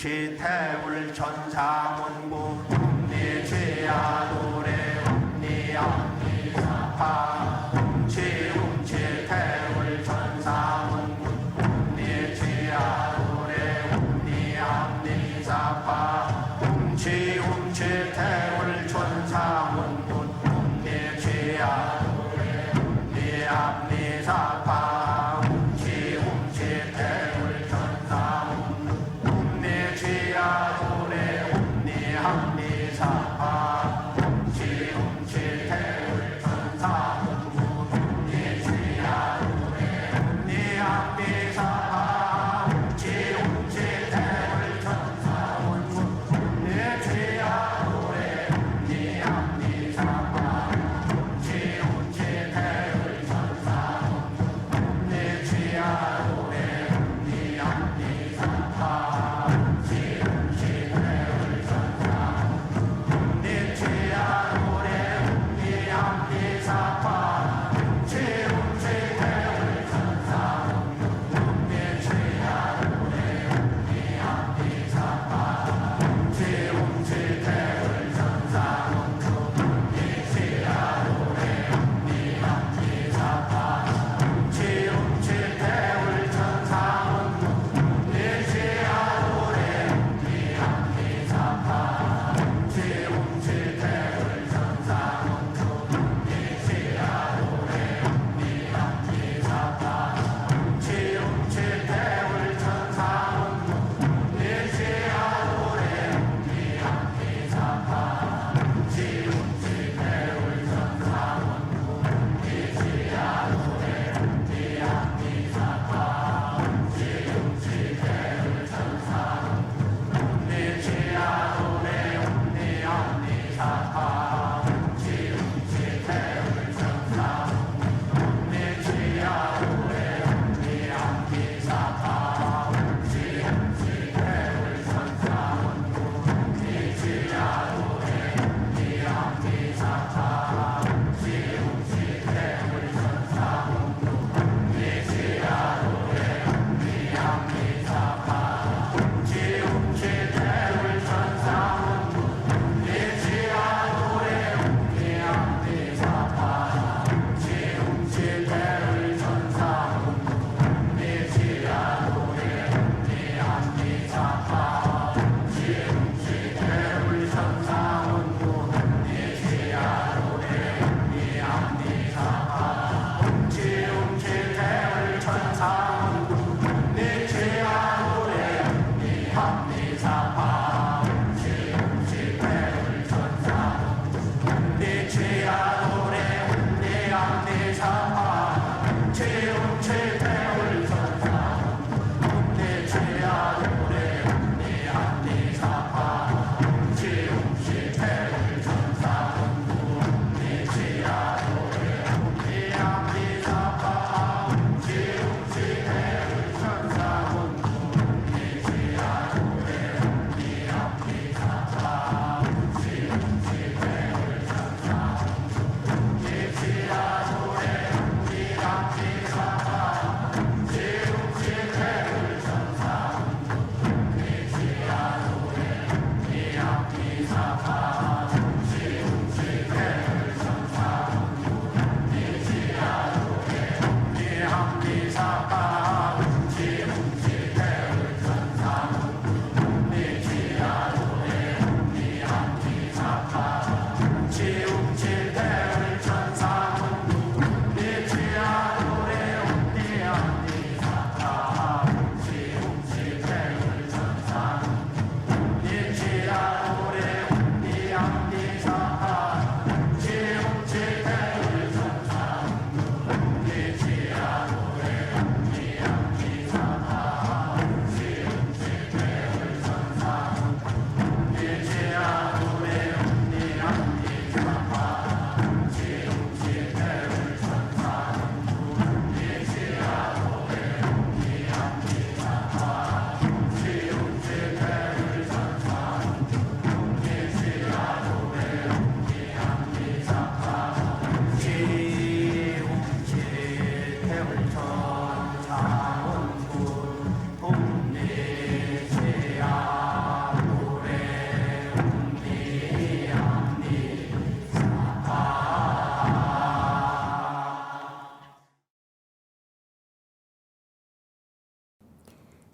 훔치 태울 천사문구 훔니 죄야 노래 훔니 앞니 사파 훔치 태울 천사문구 훔니 죄야 노래 훔니 앞니 사파 훔치 태울 천사문구 훔니 죄야 노래 훔니 앞니 사파 훔치 태울 천사문구 내 죄야 노래 내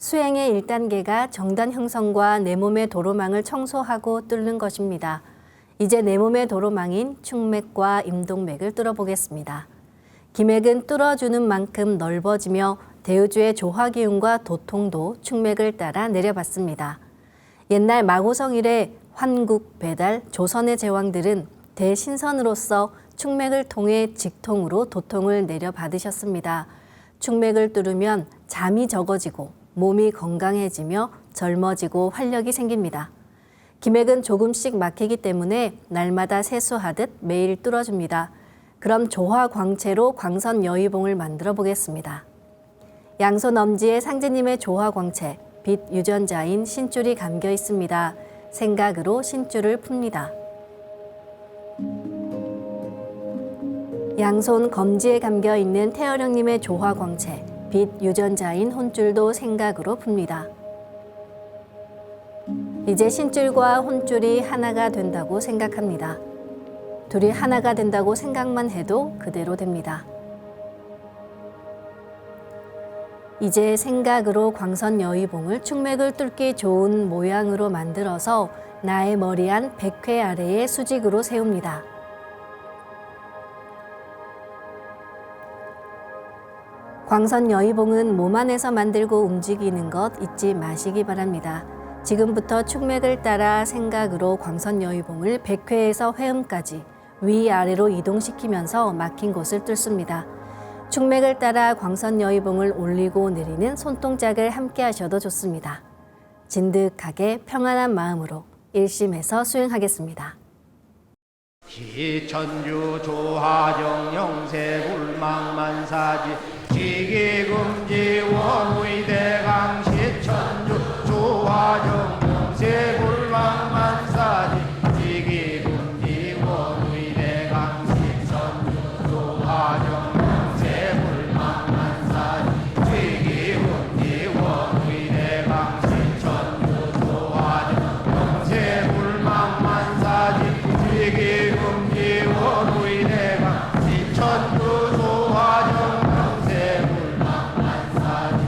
수행의 1단계가 정단 형성과 내 몸의 도로망을 청소하고 뚫는 것입니다. 이제 내 몸의 도로망인 축맥과 임동맥을 뚫어보겠습니다. 기맥은 뚫어주는 만큼 넓어지며 대우주의 조화기운과 도통도 축맥을 따라 내려받습니다. 옛날 마고성 이래 환국, 배달, 조선의 제왕들은 대신선으로서 축맥을 통해 직통으로 도통을 내려받으셨습니다. 축맥을 뚫으면 잠이 적어지고 몸이 건강해지며 젊어지고 활력이 생깁니다. 기맥은 조금씩 막히기 때문에 날마다 세수하듯 매일 뚫어줍니다. 그럼 조화광채로 광선여의봉을 만들어 보겠습니다. 양손 엄지에 상제님의 조화광채, 빛 유전자인 신줄이 감겨 있습니다. 생각으로 신줄을 풉니다. 양손 검지에 감겨 있는 태어령님의 조화광채, 빛 유전자인 혼줄도 생각으로 풉니다. 이제 신줄과 혼줄이 하나가 된다고 생각합니다. 둘이 하나가 된다고 생각만 해도 그대로 됩니다. 이제 생각으로 광선여의봉을 축맥을 뚫기 좋은 모양으로 만들어서 나의 머리 안 100회 아래에 수직으로 세웁니다. 광선여의봉은 몸 안에서 만들고 움직이는 것 잊지 마시기 바랍니다. 지금부터 축맥을 따라 생각으로 광선여의봉을 100회에서 회음까지 위아래로 이동시키면서 막힌 곳을 뚫습니다. 축맥을 따라 광선여의봉을 올리고 내리는 손동작을 함께 하셔도 좋습니다. 진득하게 평안한 마음으로 일심해서 수행하겠습니다. 기천주 조하정 영세불망만사지 지기금지 원의대강 시천주 조하정 영세불망만사지 지기금지 원의대강 시천주 조하정 영세불망만사지 지기금지 원의대강 시천주 조하정 영세불망만사지 지기금지 원의대강 시천주 조하정 영세불망만사지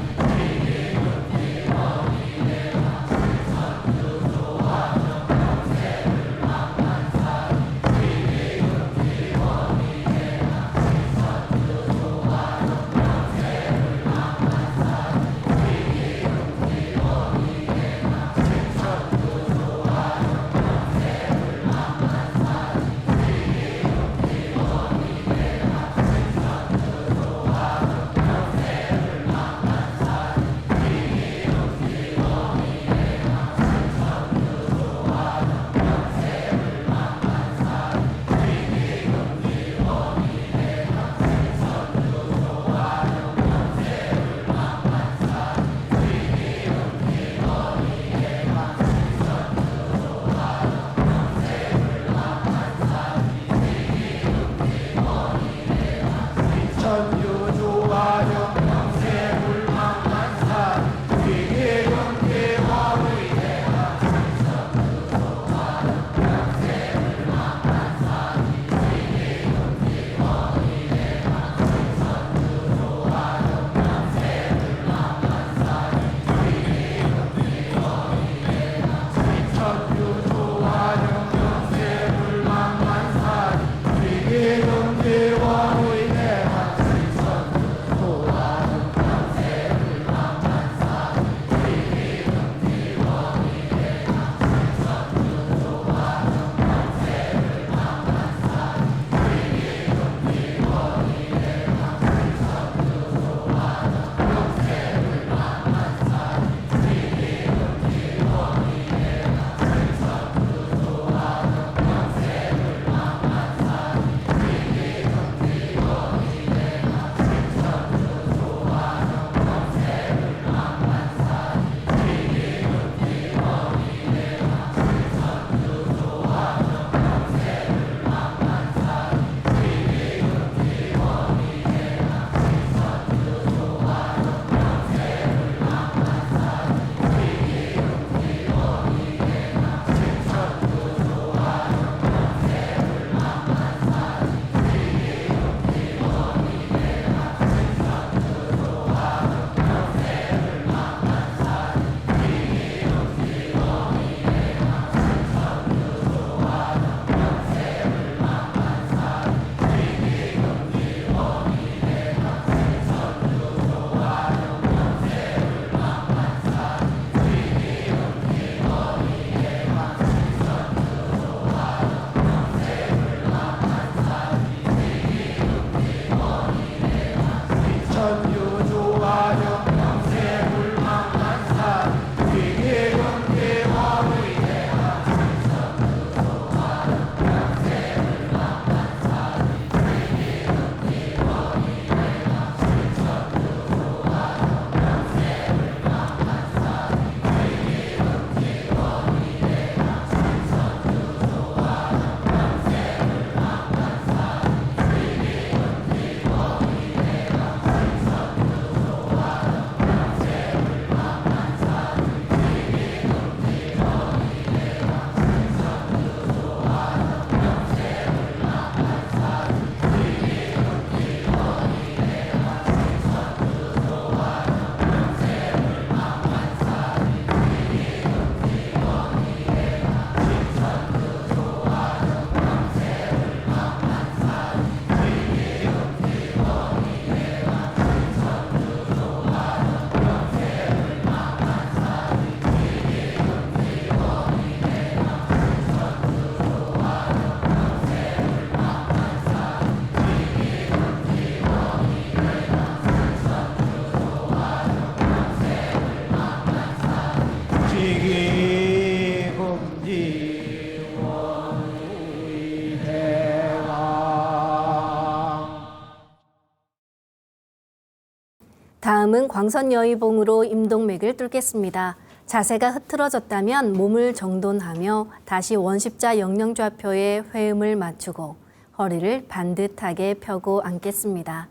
다음은 광선여의봉으로 임동맥을 뚫겠습니다. 자세가 흐트러졌다면 몸을 정돈하며 다시 원십자 영영좌표에 회음을 맞추고 허리를 반듯하게 펴고 앉겠습니다.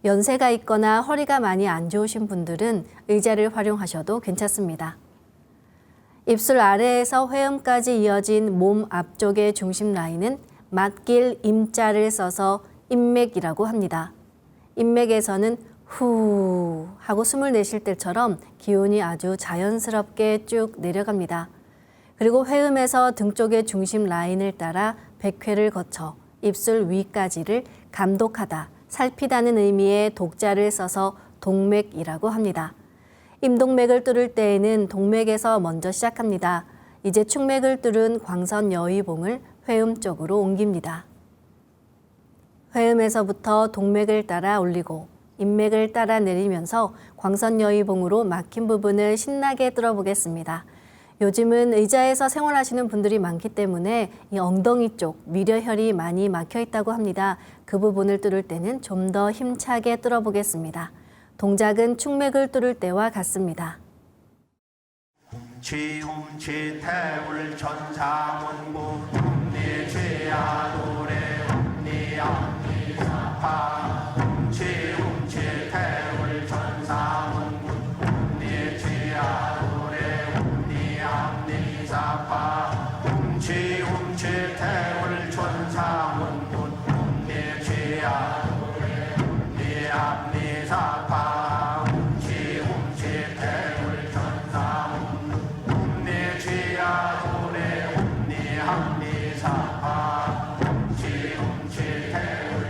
연세가 있거나 허리가 많이 안 좋으신 분들은 의자를 활용하셔도 괜찮습니다. 입술 아래에서 회음까지 이어진 몸 앞쪽의 중심 라인은 맞길 임자를 써서 임맥이라고 합니다. 임맥에서는 후 하고 숨을 내쉴 때처럼 기운이 아주 자연스럽게 쭉 내려갑니다. 그리고 회음에서 등 쪽의 중심 라인을 따라 백회를 거쳐 입술 위까지를 감독하다, 살피다는 의미의 독자를 써서 동맥이라고 합니다. 임동맥을 뚫을 때에는 동맥에서 먼저 시작합니다. 이제 축맥을 뚫은 광선여의봉을 회음 쪽으로 옮깁니다. 회음에서부터 동맥을 따라 올리고 인맥을 따라 내리면서 광선여의봉으로 막힌 부분을 신나게 뚫어보겠습니다. 요즘은 의자에서 생활하시는 분들이 많기 때문에 이 엉덩이 쪽 미려혈이 많이 막혀 있다고 합니다. 그 부분을 뚫을 때는 좀 더 힘차게 뚫어보겠습니다. 동작은 축맥을 뚫을 때와 같습니다. 지움치 태울 천사문구 네 죄야 노래 네 앞니 사파 지움치 태울 천사문구 네 죄야 노래 네 앞니 사파 지움치 태울 천사문구 네 죄야 노래 네 앞니 사파 지움치 태울 천사문구 네 죄야 노래 네 앞니 사파 지움치 태울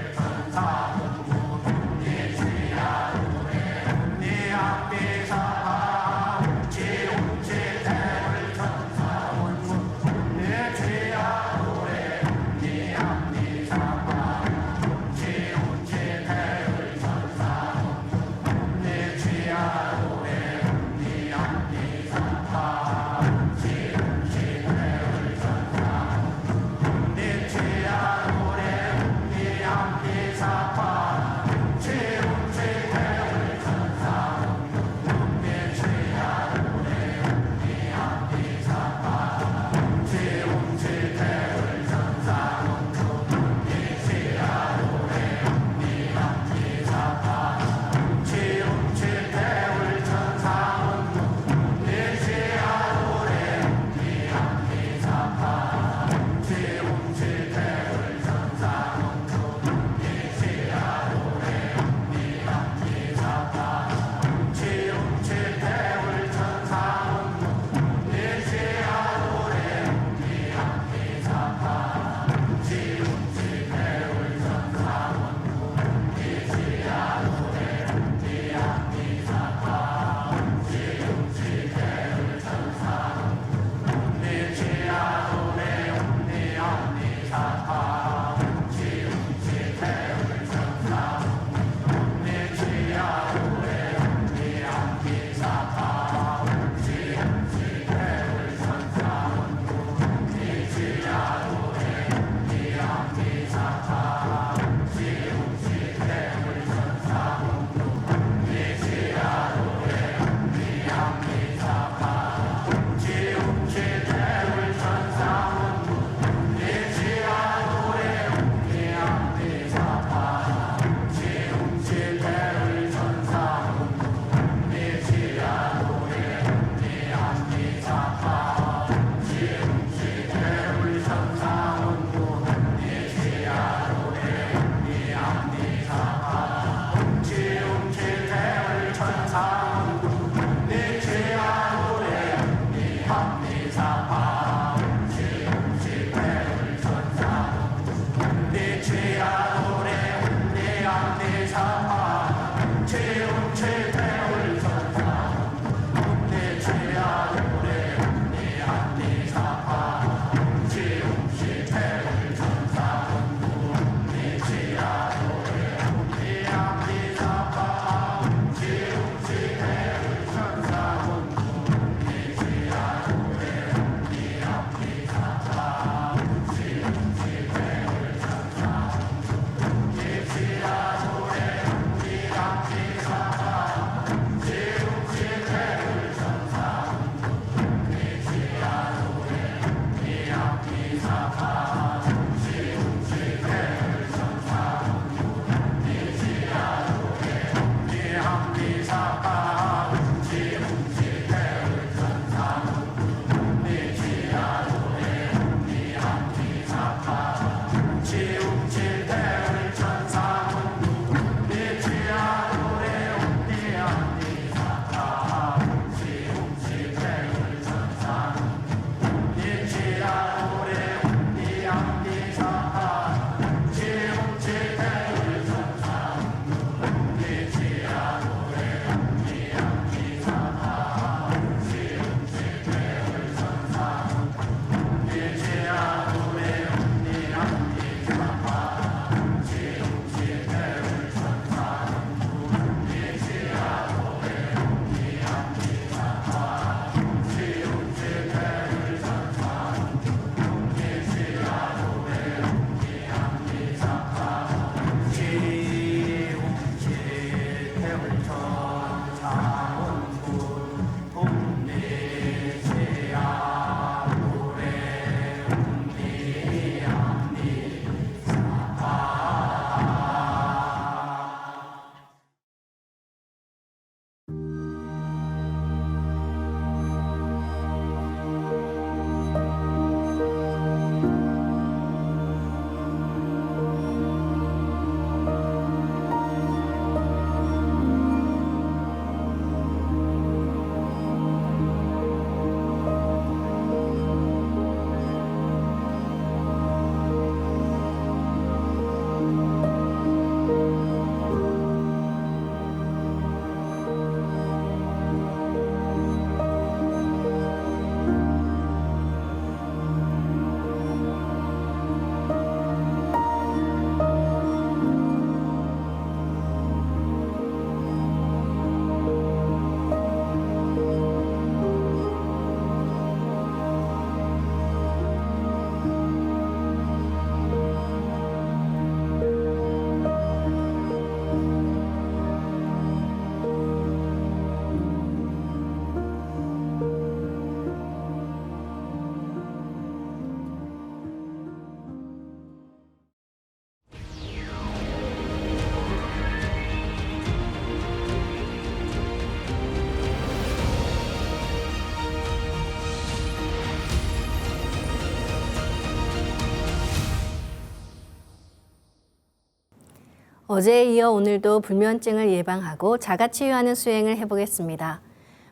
어제에 이어 오늘도 불면증을 예방하고 자가치유하는 수행을 해보겠습니다.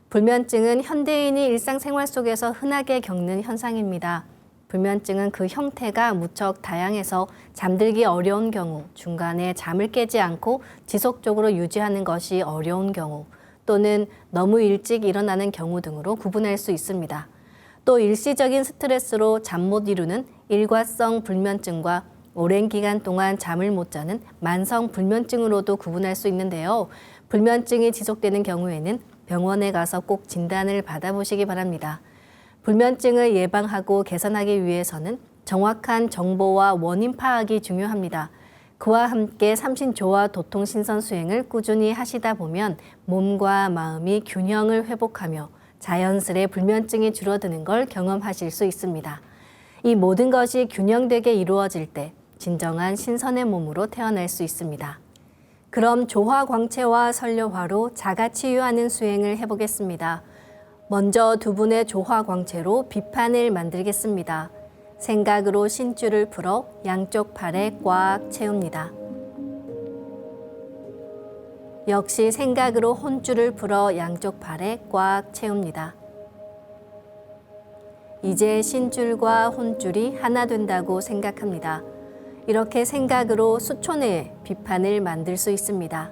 불면증은 현대인이 일상생활 속에서 흔하게 겪는 현상입니다. 불면증은 그 형태가 무척 다양해서 잠들기 어려운 경우, 중간에 잠을 깨지 않고 지속적으로 유지하는 것이 어려운 경우, 또는 너무 일찍 일어나는 경우 등으로 구분할 수 있습니다. 또 일시적인 스트레스로 잠 못 이루는 일과성 불면증과 오랜 기간 동안 잠을 못 자는 만성 불면증으로도 구분할 수 있는데요. 불면증이 지속되는 경우에는 병원에 가서 꼭 진단을 받아보시기 바랍니다. 불면증을 예방하고 개선하기 위해서는 정확한 정보와 원인 파악이 중요합니다. 그와 함께 삼신조화 도통신선 수행을 꾸준히 하시다 보면 몸과 마음이 균형을 회복하며 자연스레 불면증이 줄어드는 걸 경험하실 수 있습니다. 이 모든 것이 균형되게 이루어질 때 진정한 신선의 몸으로 태어날 수 있습니다. 그럼 조화광채와 설료화로 자가치유하는 수행을 해보겠습니다. 먼저 두 분의 조화광채로 비판을 만들겠습니다. 생각으로 신줄을 풀어 양쪽 팔에 꽉 채웁니다. 역시 생각으로 혼줄을 풀어 양쪽 팔에 꽉 채웁니다. 이제 신줄과 혼줄이 하나 된다고 생각합니다. 이렇게 생각으로 수초 내에 비판을 만들 수 있습니다.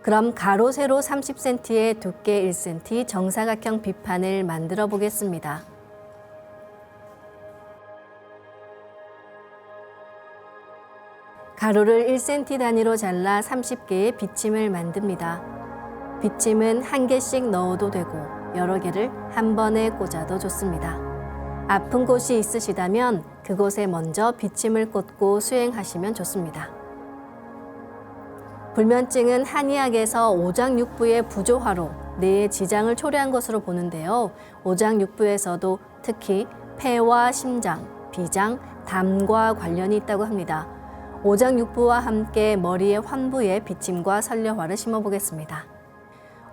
그럼 가로 세로 30cm에 두께 1cm 정사각형 비판을 만들어 보겠습니다. 가로를 1cm 단위로 잘라 30개의 비침을 만듭니다. 비침은 한 개씩 넣어도 되고 여러 개를 한 번에 꽂아도 좋습니다. 아픈 곳이 있으시다면 그곳에 먼저 비침을 꽂고 수행하시면 좋습니다. 불면증은 한의학에서 오장육부의 부조화로 뇌에 지장을 초래한 것으로 보는데요. 오장육부에서도 특히 폐와 심장, 비장, 담과 관련이 있다고 합니다. 오장육부와 함께 머리의 환부에 비침과 설료화를 심어보겠습니다.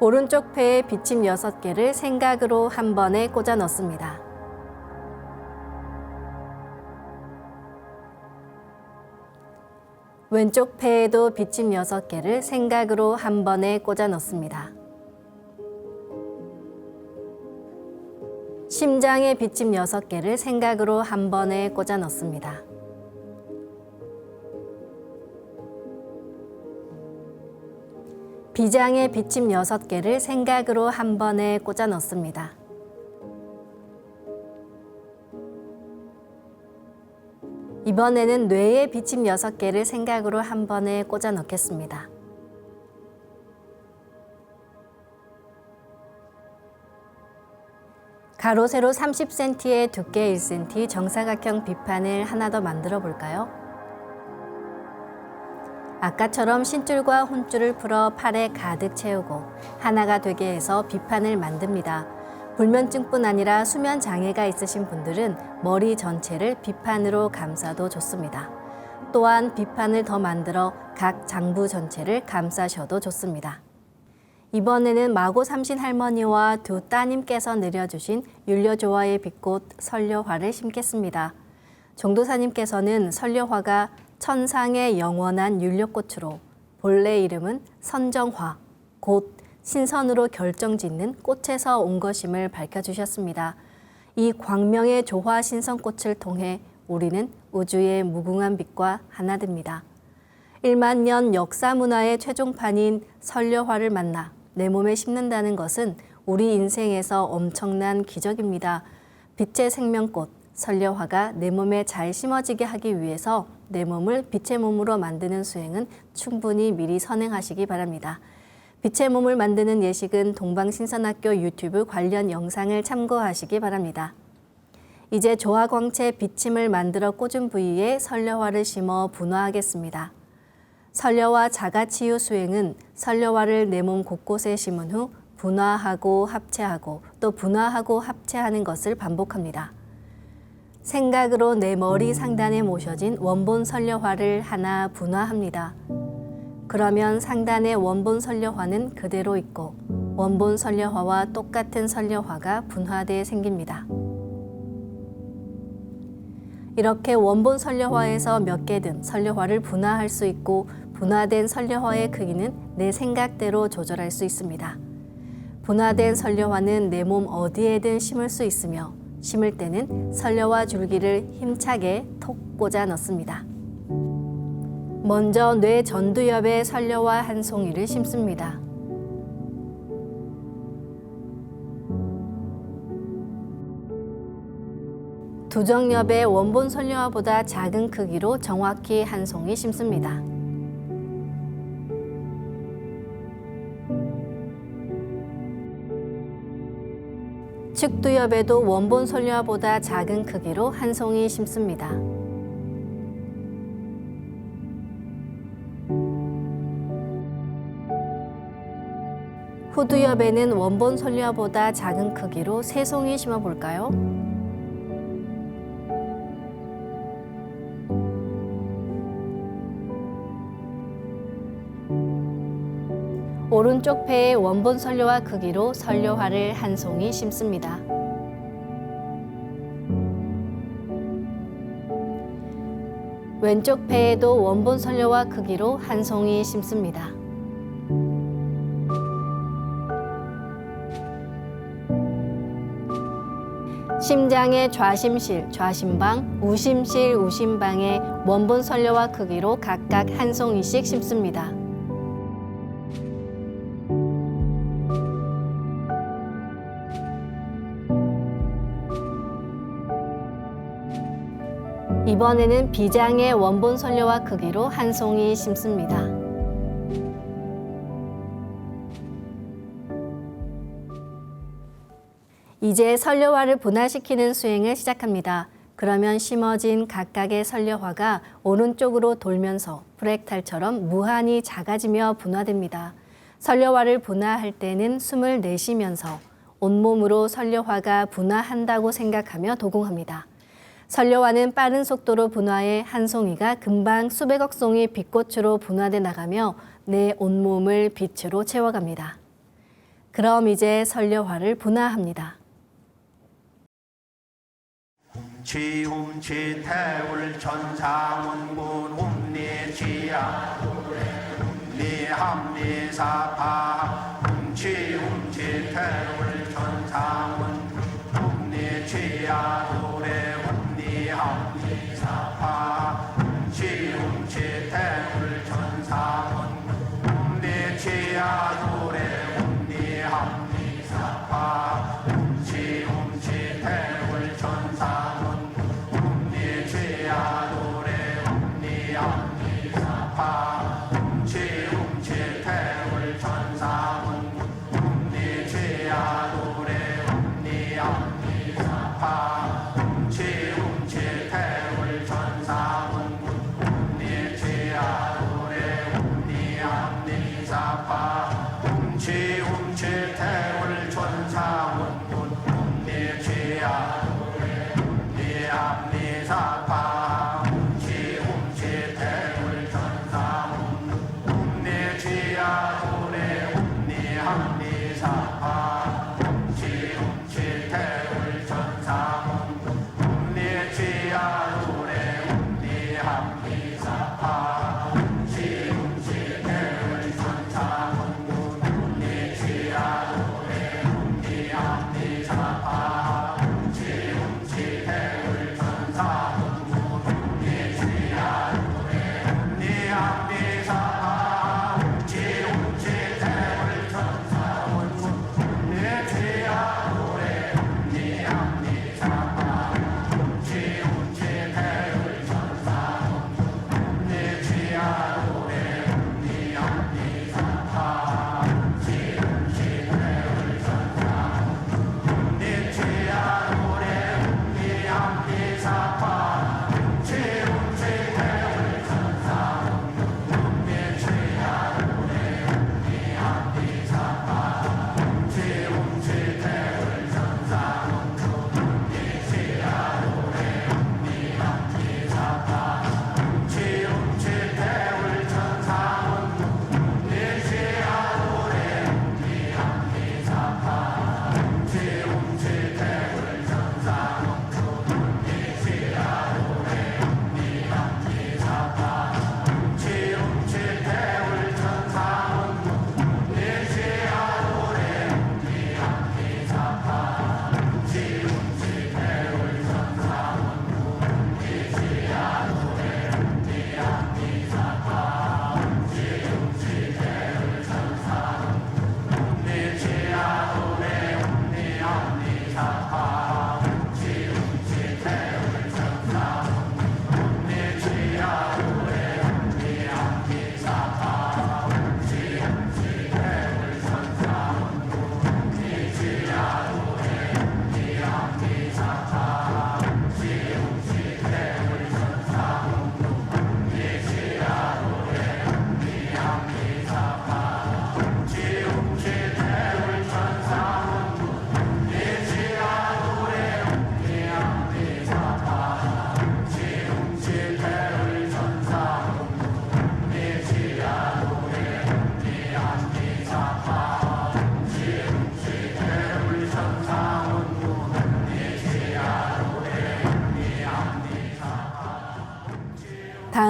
오른쪽 폐에 비침 6개를 생각으로 한 번에 꽂아 넣습니다. 왼쪽 폐에도 비침 6개를 생각으로 한 번에 꽂아 넣습니다. 심장에 비침 6개를 생각으로 한 번에 꽂아 넣습니다. 비장에 비침 6개를 생각으로 한 번에 꽂아 넣습니다. 이번에는 뇌에 비침 6개를 생각으로 한 번에 꽂아 넣겠습니다. 가로 세로 30cm에 두께 1cm 정사각형 비판을 하나 더 만들어 볼까요? 아까처럼 신줄과 혼줄을 풀어 팔에 가득 채우고 하나가 되게 해서 비판을 만듭니다. 불면증뿐 아니라 수면 장애가 있으신 분들은 머리 전체를 비판으로 감싸도 좋습니다. 또한 비판을 더 만들어 각 장부 전체를 감싸셔도 좋습니다. 이번에는 마고 삼신 할머니와 두 따님께서 내려주신 율려조화의 빛꽃 설료화를 심겠습니다. 종도사님께서는 설료화가 천상의 영원한 율려꽃으로 본래 이름은 선정화, 곧 신선으로 결정짓는 꽃에서 온 것임을 밝혀주셨습니다. 이 광명의 조화 신선꽃을 통해 우리는 우주의 무궁한 빛과 하나 됩니다. 1만 년 역사 문화의 최종판인 설료화를 만나 내 몸에 심는다는 것은 우리 인생에서 엄청난 기적입니다. 빛의 생명꽃, 설료화가 내 몸에 잘 심어지게 하기 위해서 내 몸을 빛의 몸으로 만드는 수행은 충분히 미리 선행하시기 바랍니다. 빛의 몸을 만드는 예식은 동방신선학교 유튜브 관련 영상을 참고하시기 바랍니다. 이제 조화광채 비침을 만들어 꽂은 부위에 설료화를 심어 분화하겠습니다. 설료화 자가치유 수행은 설료화를 내 몸 곳곳에 심은 후 분화하고 합체하고 또 분화하고 합체하는 것을 반복합니다. 생각으로 내 머리 상단에 모셔진 원본 설료화를 하나 분화합니다. 그러면 상단의 원본 설료화는 그대로 있고 원본 설료화와 똑같은 설료화가 분화되어 생깁니다. 이렇게 원본 설려화에서 몇 개든 설려화를 분화할 수 있고 분화된 설려화의 크기는 내 생각대로 조절할 수 있습니다. 분화된 설려화는 내 몸 어디에든 심을 수 있으며 심을 때는 설려화 줄기를 힘차게 톡 꽂아 넣습니다. 먼저 뇌 전두엽에 설려화 한 송이를 심습니다. 두정엽에 원본 설려화보다 작은 크기로 정확히 한 송이 심습니다. 측두엽에도 원본 설려화보다 작은 크기로 한 송이 심습니다. 후두엽에는 원본 설려화보다 작은 크기로 세 송이 심어볼까요? 오른쪽 폐에 원본 설려화 크기로 설려화를 한 송이 심습니다. 왼쪽 폐에도 원본 설려화 크기로 한 송이 심습니다. 심장의 좌심실, 좌심방, 우심실, 우심방에 원본 설려화 크기로 각각 한 송이씩 심습니다. 이번에는 비장의 원본 설려화 크기로 한 송이 심습니다. 이제 설려화를 분화시키는 수행을 시작합니다. 그러면 심어진 각각의 설려화가 오른쪽으로 돌면서 프랙탈처럼 무한히 작아지며 분화됩니다. 설려화를 분화할 때는 숨을 내쉬면서 온몸으로 설려화가 분화한다고 생각하며 도공합니다. 설려화는 빠른 속도로 분화해 한 송이가 금방 수백억 송이 빛꽃으로 분화돼 나가며 내 온몸을 빛으로 채워갑니다. 그럼 이제 설려화를 분화합니다. 훔치 태울 천상원군 훔리지야 훔리합리사파 훔치 태울 천상원군 훔리지야 노래 훔리합리사파 훔치 태울 천상원군 훔리지야 노래 훔리합리사파 훔치 태울 천상원군 훔리지야 노래 훔리합리사파 훔치 태울 천상원군 훔리지야 노래 훔리합리사파 훔치 태울 천상원군 훔리지야 노래 훔리합리사파 훔치 태울 천상원군 훔리지야 훔리합리사파 훔치 태울 천상원군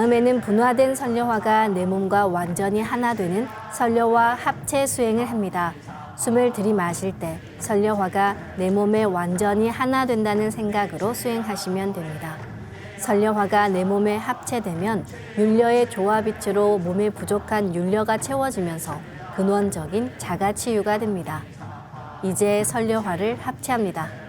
다음에는 분화된 설려화가 내 몸과 완전히 하나 되는 설려화 합체 수행을 합니다. 숨을 들이마실 때 설려화가 내 몸에 완전히 하나 된다는 생각으로 수행하시면 됩니다. 설려화가 내 몸에 합체되면 율려의 조화빛으로 몸에 부족한 율려가 채워지면서 근원적인 자가치유가 됩니다. 이제 설려화를 합체합니다.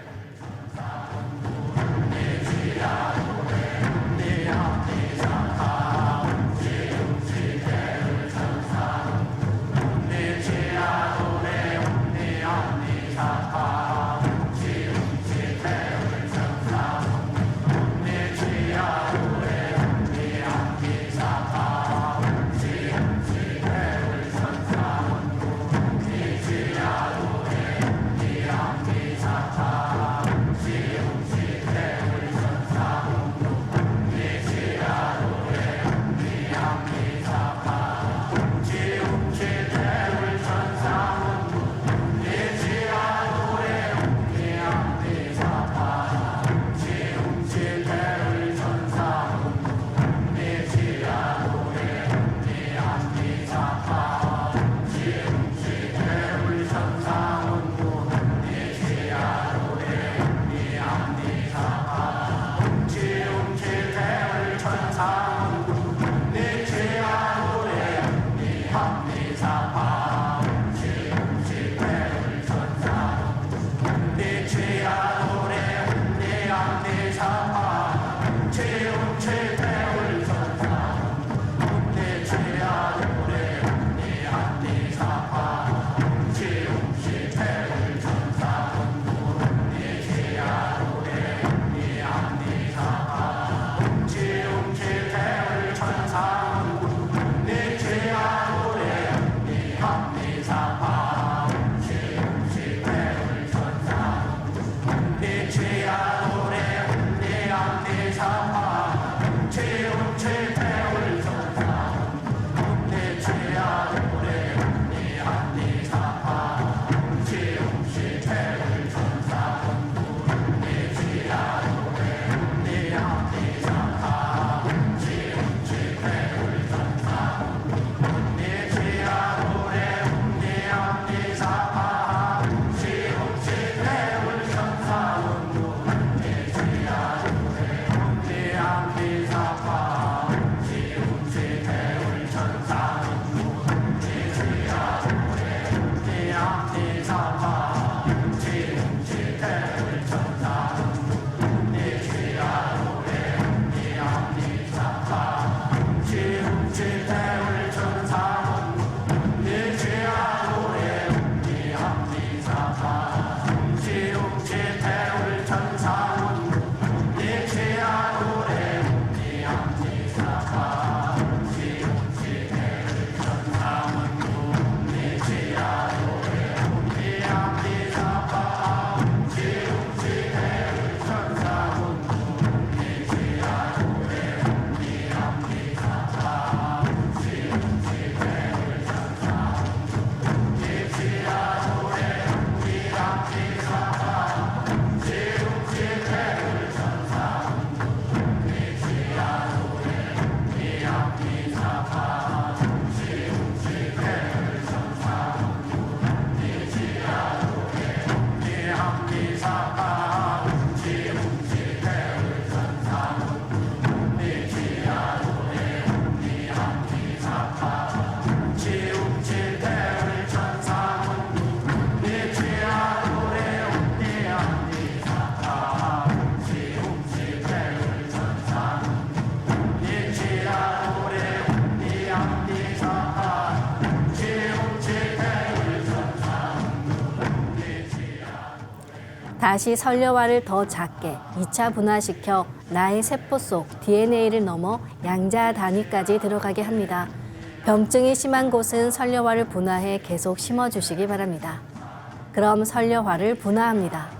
다시 설려화를 더 작게 2차 분화시켜 나의 세포 속 DNA를 넘어 양자 단위까지 들어가게 합니다. 병증이 심한 곳은 설려화를 분화해 계속 심어주시기 바랍니다. 그럼 설려화를 분화합니다.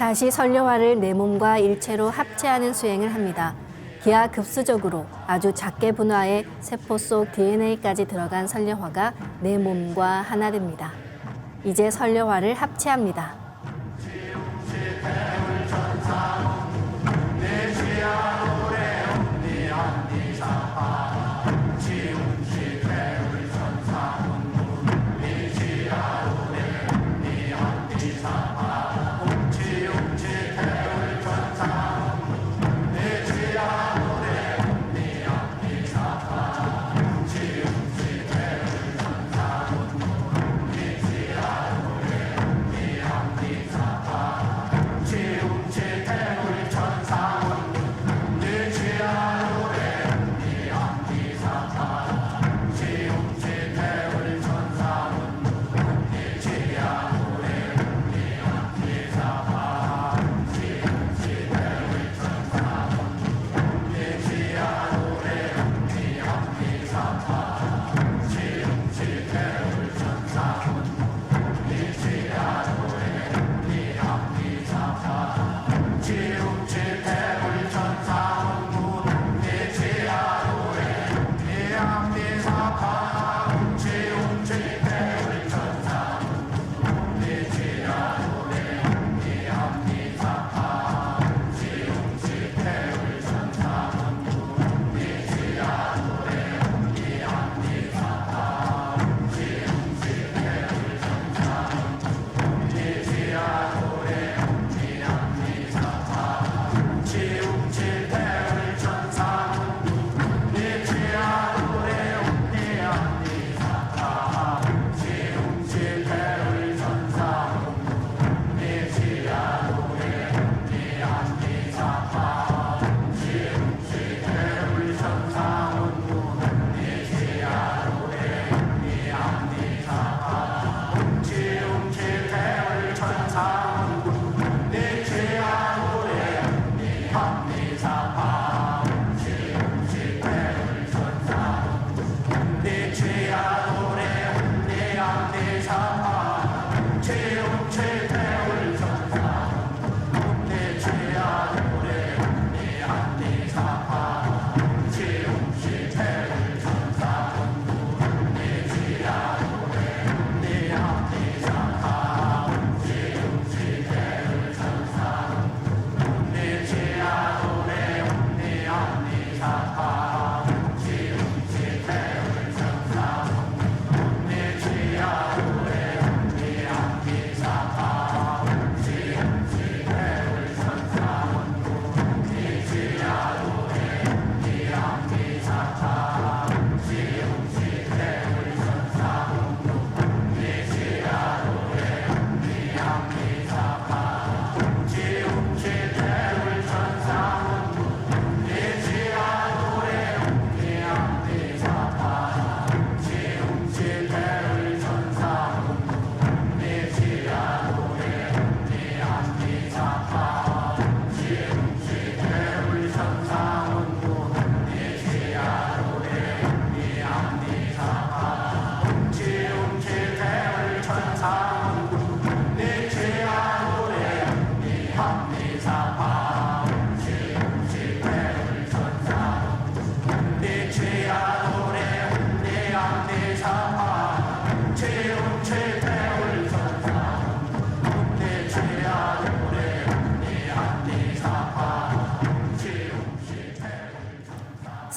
다시 설료화를 내 몸과 일체로 합체하는 수행을 합니다. 기하급수적으로 아주 작게 분화해 세포 속 DNA까지 들어간 설료화가 내 몸과 하나 됩니다. 이제 설료화를 합체합니다.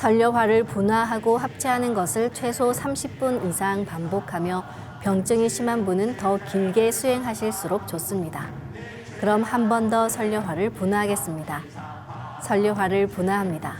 설료화를 분화하고 합체하는 것을 최소 30분 이상 반복하며 병증이 심한 분은 더 길게 수행하실수록 좋습니다. 그럼 한 번 더 설료화를 분화하겠습니다. 설료화를 분화합니다.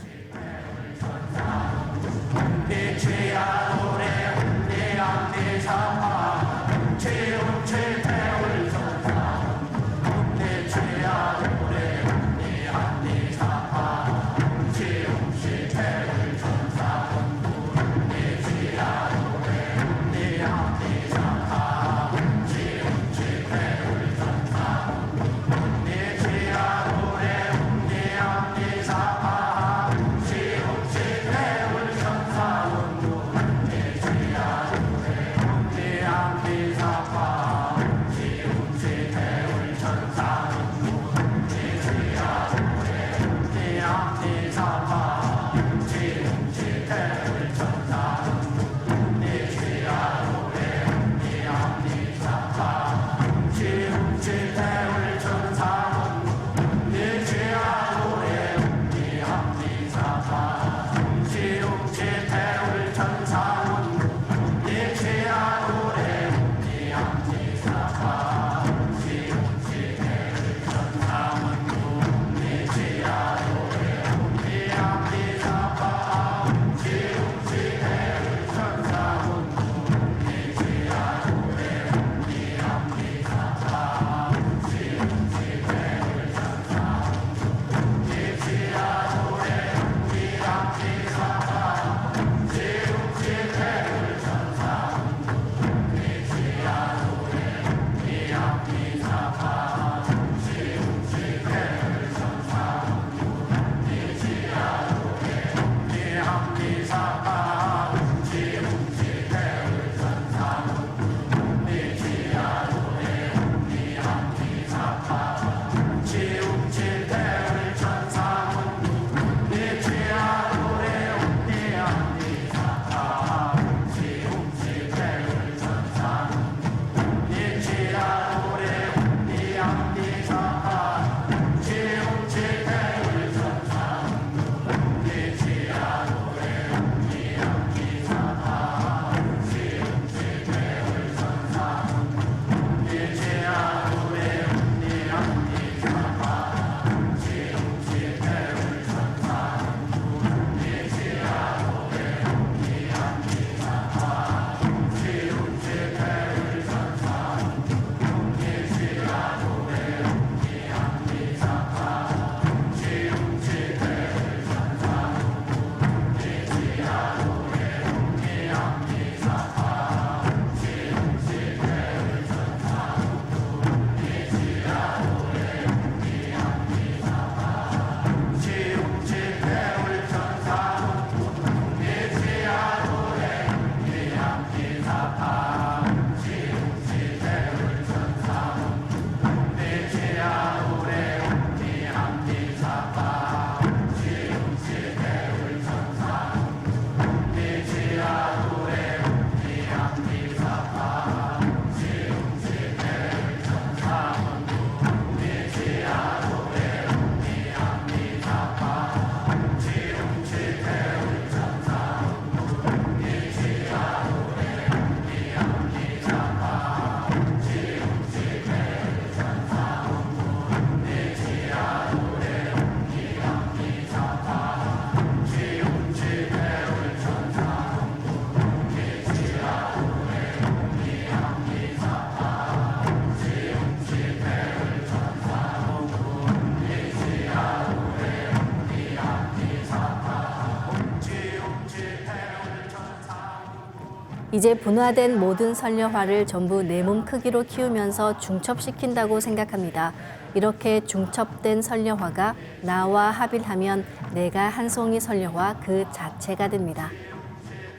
이제 분화된 모든 설려화를 전부 내 몸 크기로 키우면서 중첩시킨다고 생각합니다. 이렇게 중첩된 설려화가 나와 합일하면 내가 한 송이 설려화 그 자체가 됩니다.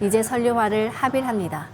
이제 설려화를 합일합니다.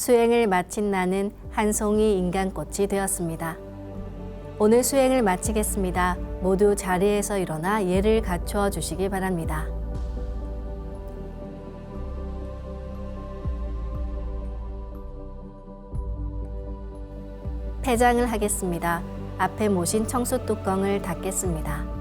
수행을 마친 나는 한 송이 인간꽃이 되었습니다. 오늘 수행을 마치겠습니다. 모두 자리에서 일어나 예를 갖추어 주시기 바랍니다. 폐장을 하겠습니다. 앞에 모신 청수 뚜껑을 닫겠습니다.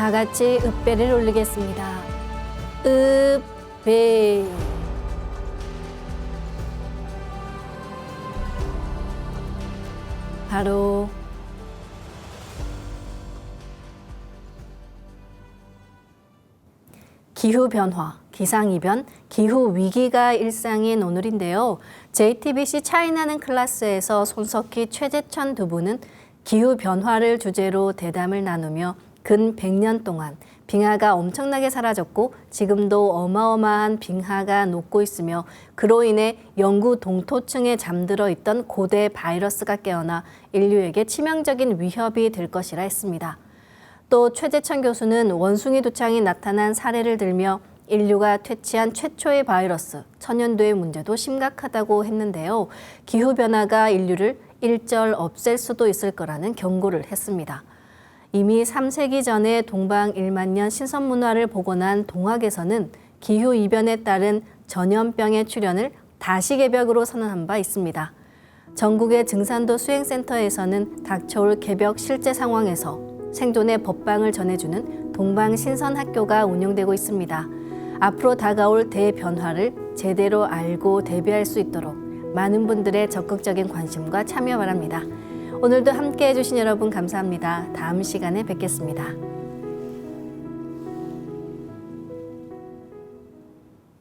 다 같이 읍배를 올리겠습니다. 읍배. 바로 기후변화, 기상이변, 기후위기가 일상인 오늘인데요. JTBC 차이나는 클래스에서 손석희, 최재천 두 분은 기후변화를 주제로 대담을 나누며 근 100년 동안 빙하가 엄청나게 사라졌고 지금도 어마어마한 빙하가 녹고 있으며 그로 인해 영구 동토층에 잠들어 있던 고대 바이러스가 깨어나 인류에게 치명적인 위협이 될 것이라 했습니다. 또 최재천 교수는 원숭이 두창이 나타난 사례를 들며 인류가 퇴치한 최초의 바이러스, 천연두의 문제도 심각하다고 했는데요. 기후변화가 인류를 일절 없앨 수도 있을 거라는 경고를 했습니다. 이미 3세기 전에 동방 1만 년 신선문화를 복원한 동학에서는 기후이변에 따른 전염병의 출현을 다시개벽으로 선언한 바 있습니다. 전국의 증산도 수행센터에서는 닥쳐올 개벽 실제 상황에서 생존의 법방을 전해주는 동방신선학교가 운영되고 있습니다. 앞으로 다가올 대변화를 제대로 알고 대비할 수 있도록 많은 분들의 적극적인 관심과 참여 바랍니다. 오늘도 함께해 주신 여러분 감사합니다. 다음 시간에 뵙겠습니다.